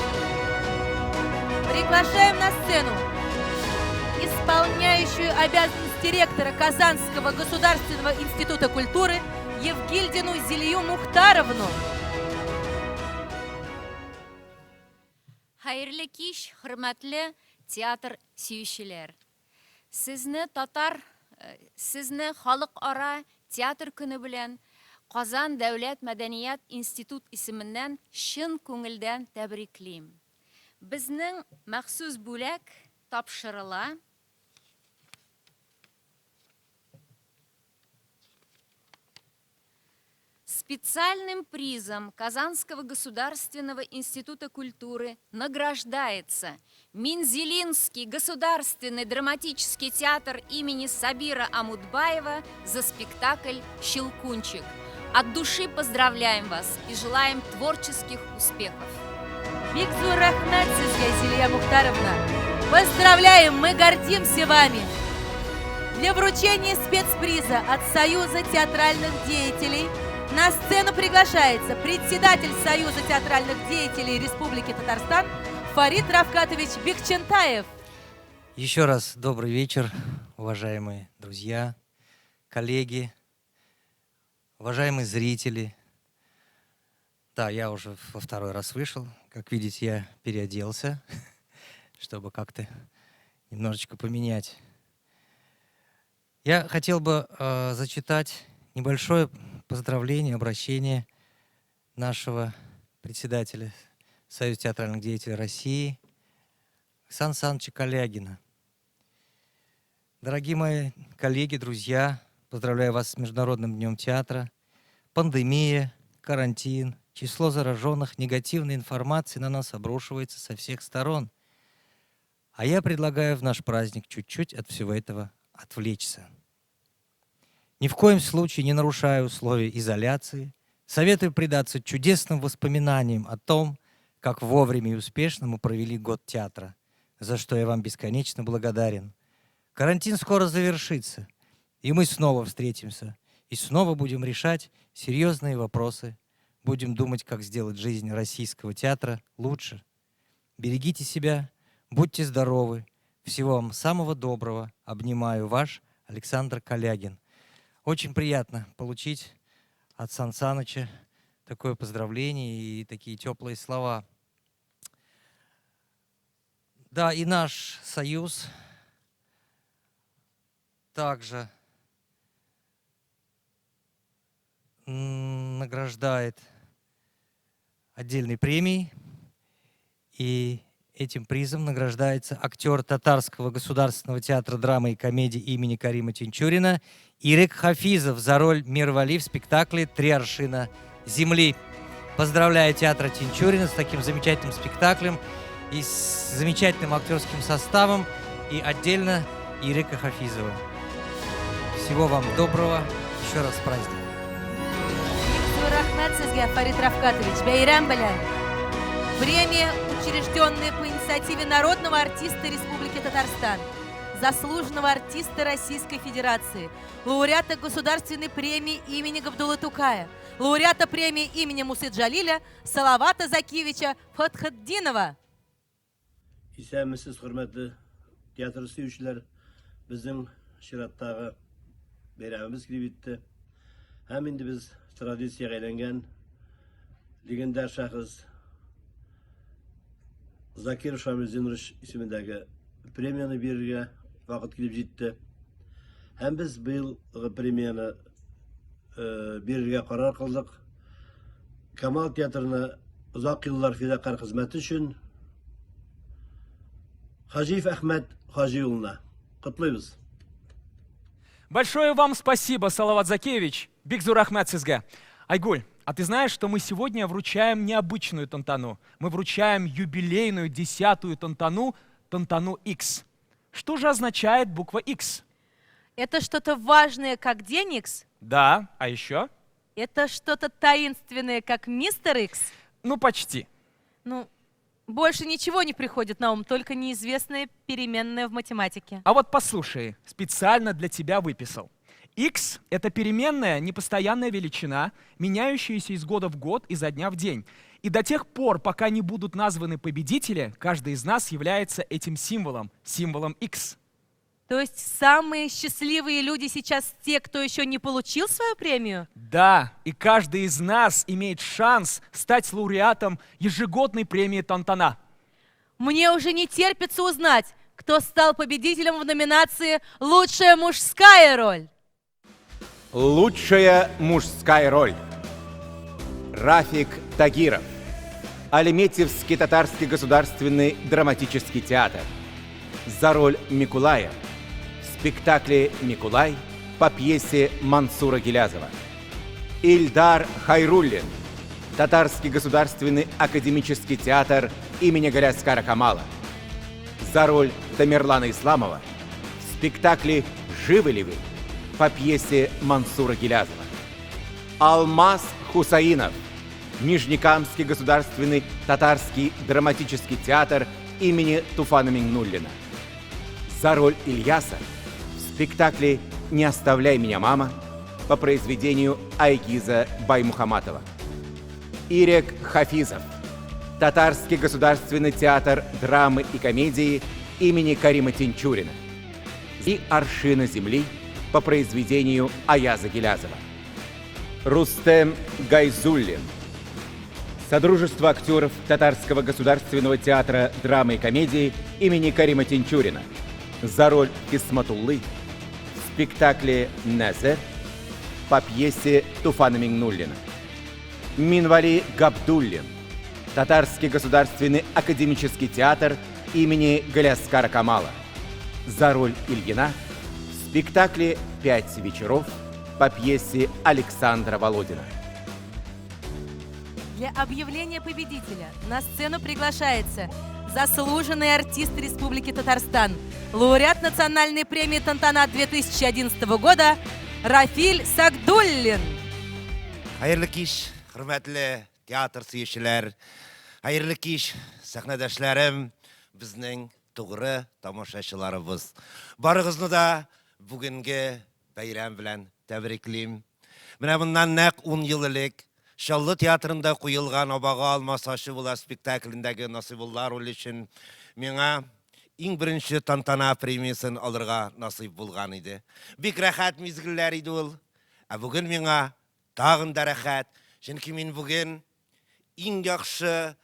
Приглашаем на сцену исполняющую обязанности директора Казанского государственного института культуры Евгильдину Зилью Мухтаровну. Hayırlı kеш, hürmetli театр сөючеләр. Сезне халыкара театр көне белән Казан дәүләт мәдәният институт исеменнән чын күңелдән тәбриклим. Безнең махсус бүләк тапшырыла. Специальным призом Казанского государственного института культуры награждается Минзелинский государственный драматический театр имени Сабира Амудбаева за спектакль «Щелкунчик». От души поздравляем вас и желаем творческих успехов. Бикзур рахмат сизге, Зилия Мухтаровна. Поздравляем, мы гордимся вами. Для вручения спецприза от Союза театральных деятелей на сцену приглашается председатель Союза театральных деятелей Республики Татарстан Фарид Равкатович Бекчентаев. Еще раз добрый вечер, уважаемые друзья, коллеги, уважаемые зрители. Да, я уже во второй раз вышел. Как видите, я переоделся, чтобы как-то немножечко поменять. Я хотел бы зачитать небольшое поздравление, обращение нашего председателя Союза театральных деятелей России Сан Саныча Калягина. Дорогие мои коллеги, друзья, поздравляю вас с Международным днем театра. Пандемия, карантин, число зараженных, негативной информации на нас обрушивается со всех сторон. А я предлагаю в наш праздник чуть-чуть от всего этого отвлечься. Ни в коем случае не нарушая условия изоляции, советую предаться чудесным воспоминаниям о том, как вовремя и успешно мы провели год театра, за что я вам бесконечно благодарен. Карантин скоро завершится, и мы снова встретимся, и снова будем решать серьезные вопросы, будем думать, как сделать жизнь российского театра лучше. Берегите себя, будьте здоровы, всего вам самого доброго. Обнимаю, ваш Александр Калягин. Очень приятно получить от Сан Саныча такое поздравление и такие теплые слова. Да, и наш союз также награждает отдельной премией, и этим призом награждается актер Татарского государственного театра драмы и комедии имени Карима Тинчурина Ирек Хафизов за роль Мирвали в спектакле «Три аршина земли». Поздравляю театр Тинчурина с таким замечательным спектаклем и с замечательным актерским составом, и отдельно Ирека Хафизова. Всего вам доброго, еще раз с праздником. Рахмат сизге, Фарид Равкатович, бәйрәм белән. Премия, учрежденная по инициативе народного артиста Республики Татарстан, заслуженного артиста Российской Федерации, лауреата государственной премии имени Габдуллы Тукая, лауреата премии имени Мусы Джалиля Салавата Закиевича Фатхетдинова. Исәнмесез, хөрмәтле театр сөючеләр, безнең чираттагы бәйрәмебез килеп җитте. Һәм инде без традициягә әйләнгән легендар шәхес Закир Шамил Зинурыч исемендәге премияны бирергә вакыт килеп җитте. Һәм без быелгы премияны бирергә карар кылдык. Камал театрына озак еллар фидакар хезмәте өчен Хаҗиев Әхмәт Хаҗи улына котлыйбыз. Большое вам спасибо, Салават Закиевич. Бикзур рахмат сизге. Айгуль, а ты знаешь, что мы сегодня вручаем необычную тантану? Мы вручаем юбилейную 10-ю тантану, тантану X. Что же означает буква X? Это что-то важное, как день X? Да, а еще? Это что-то таинственное, как мистер X? Ну, почти. Ну, больше ничего не приходит на ум, только неизвестная переменная в математике. А вот послушай, специально для тебя выписал. X — это переменная, непостоянная величина, меняющаяся из года в год, изо дня в день. И до тех пор, пока не будут названы победители, каждый из нас является этим символом, символом X. То есть самые счастливые люди сейчас те, кто еще не получил свою премию? Да, и каждый из нас имеет шанс стать лауреатом ежегодной премии Тантана. Мне уже не терпится узнать, кто стал победителем в номинации «Лучшая мужская роль». Лучшая мужская роль. Рафик Тагиров. Альметьевский татарский государственный драматический театр. За роль Микулая в спектакле «Микулай» по пьесе Мансура Гилязова. Ильдар Хайруллин. Татарский государственный академический театр имени Галяскара Камала. За роль Тамерлана Исламова в спектакле «Живы ли вы» по пьесе Мансура Гилязова. Алмаз Хусаинов. Нижнекамский государственный татарский драматический театр имени Туфана Мингнуллина. За роль Ильяса в спектакле «Не оставляй меня, мама» по произведению Айгиза Баймухаматова. Ирек Хафизов. Татарский государственный театр драмы и комедии имени Карима Тинчурина. И «Аршина земли» по произведению Аяза Гилязова. Рустем Гайзуллин. Содружество актеров Татарского государственного театра драмы и комедии имени Карима Тинчурина. За роль Кисматуллы в спектакле «Назер» по пьесе Туфана Мингнуллина. Минвали Габдуллин. Татарский государственный академический театр имени Галяскара Камала. За роль Ильина в спектакле «Пять вечеров» по пьесе Александра Володина. Для объявления победителя на сцену приглашается заслуженный артист Республики Татарстан, лауреат национальной премии «Тантана» 2011 года Рафиль Сагдуллин. Hayırlı kеш, hürmetli teatr seyirciler. Hayırlı kеш, sahnedaşlarım, bizning to'g'ri tomoshachilarimiz. Barıгызны да bugungi bayram bilan tabriklayman. Mana bundan naq 10 yil ilk Şallı teatrında qo'yilgan Obağa almasaşı bular spektaklindagi Nasibullar roli uchun menga eng birinchi Tantana premiyasini olirga nasib bo'lgan edi. Bek rahat mezgillar edi ul. Bugun menga tag'in daraxat. Chunki men bugun eng yaxshi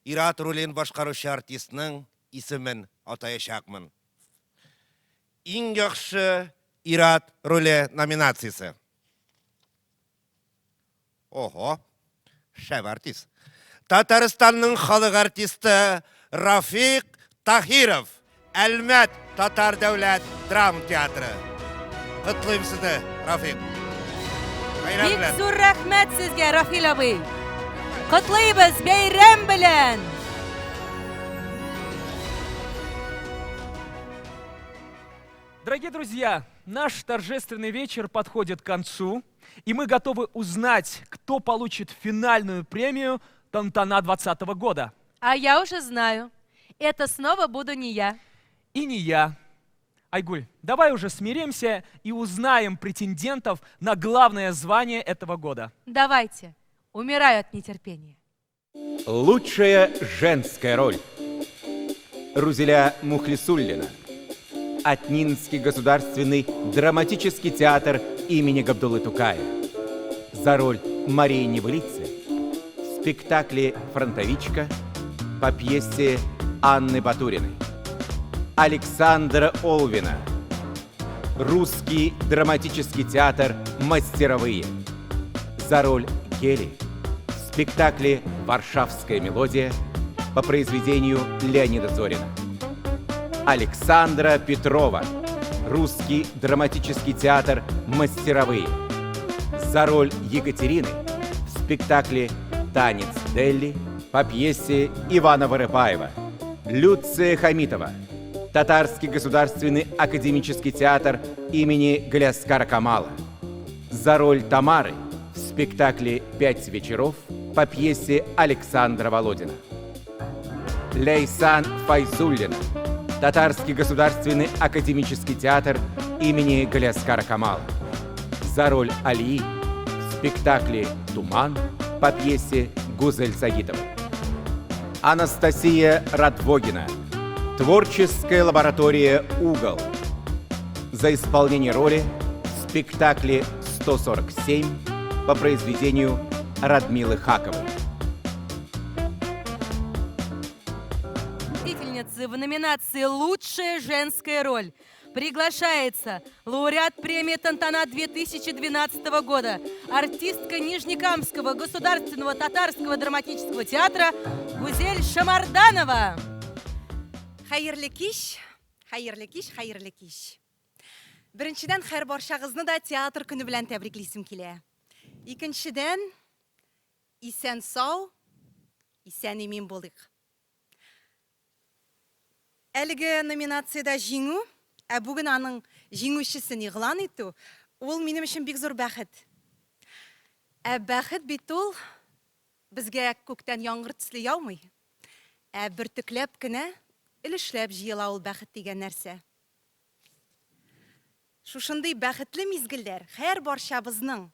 Irat rolini boshqaruvchi artistning ismin atayashaqman. Eng yaxshi Irat roli nominatsiyasi. Oho, şev artist. Tataristan'ın xalq artisti Rafiq Tahirov, Almat Tatar Davlat Dram Teatri. Qutlayman sizni, Rafiq. Bek zo'r rahmat sizga, Rafil abi. Qutlaymiz bayram bilan. Дорогие друзья, наш торжественный вечер подходит к концу, и мы готовы узнать, кто получит финальную премию Тантана 2020 года. А я уже знаю. Это снова буду не я. И не я. Айгуль, давай уже смиримся и узнаем претендентов на главное звание этого года. Давайте. Умираю от нетерпения. Лучшая женская роль. Рузеля Мухлисуллина. Атнинский государственный драматический театр имени Габдуллы Тукая. За роль Марии Невылицы в спектакле «Фронтовичка» по пьесе Анны Батуриной. Александра Олвина. Русский драматический театр «Мастеровые». За роль Гели в спектакле «Варшавская мелодия» по произведению Леонида Зорина. Александра Петрова. Русский драматический театр «Мастеровые». За роль Екатерины в спектакле «Танец Делли» по пьесе Ивана Воропаева. Люция Хамитова. Татарский государственный академический театр имени Галяскара Камала. За роль Тамары в спектакле «Пять вечеров» по пьесе Александра Володина. Лейсан Файзуллина. Татарский государственный академический театр имени Галяскара Камала. За роль Алии в спектакле «Туман» по пьесе Гузель Сагитовой. Анастасия Радвогина. Творческая лаборатория «Угол». За исполнение роли в спектакле «147» по произведению Радмилы Хаковой. В номинации «Лучшая женская роль» приглашается лауреат премии «Тантана» 2012 года, артистка Нижнекамского государственного татарского драматического театра Гузель Шамарданова. Xayrli kech, xayrli kech, xayrli kech. Birinchidan xayr barchag'izni da teatr kuni bilan tabriklaysam kela. Ikkinchidan isen sog', isen emin bo'lik. Әлгі номинацияда жеңу, бүгін аның жеңушісін иғлан ету, ол менің үшін бек зор бәхет. Бәхет бет ол Безгә күктән яңгыр төсле яумый. Бөртекләп кенә илешләп җыела ул бәхет дигән нәрсә. Шушындый бәхетле мизгелләр һәр барчабызның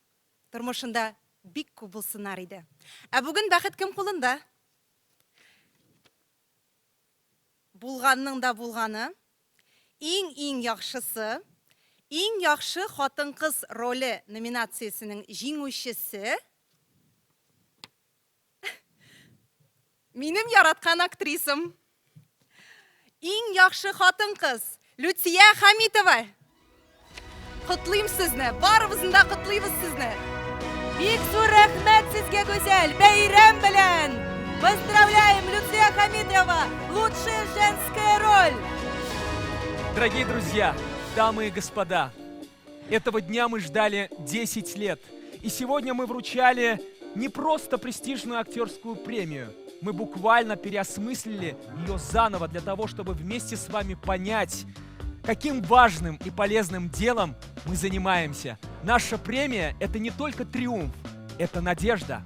тормышында бик күп булсыннар иде. Бүген бәхет кем кулында? Булганның да булганы, иң яхшысы, иң яхшы хатын-кыз роле номинациясенең җиңүчесе минем яраткан актрисам. Иң яхшы хатын-кыз Люция Хамитова. Котлыйм сезне, барыбызны да котлыйбыз сезне. Бик зур рәхмәт сезгә, гүзәл, бәйрәм белән! Поздравляем, Люция Хамитова! Лучшая женская роль! Дорогие друзья, дамы и господа, этого дня мы ждали 10 лет. И сегодня мы вручали не просто престижную актерскую премию. Мы буквально переосмыслили ее заново для того, чтобы вместе с вами понять, каким важным и полезным делом мы занимаемся. Наша премия – это не только триумф, это надежда.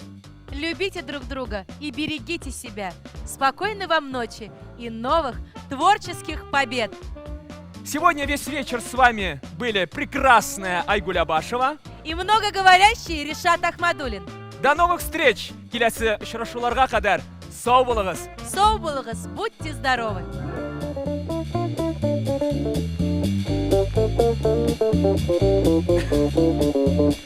Любите друг друга и берегите себя. Спокойной вам ночи и новых творческих побед! Сегодня весь вечер с вами были прекрасная Айгуль Абашева и многоговорящий Ришат Ахмадулин. До новых встреч! Келесі ұшырашуларға қадар сау болыңыз! Сау болыңыз, будьте здоровы! Thank you.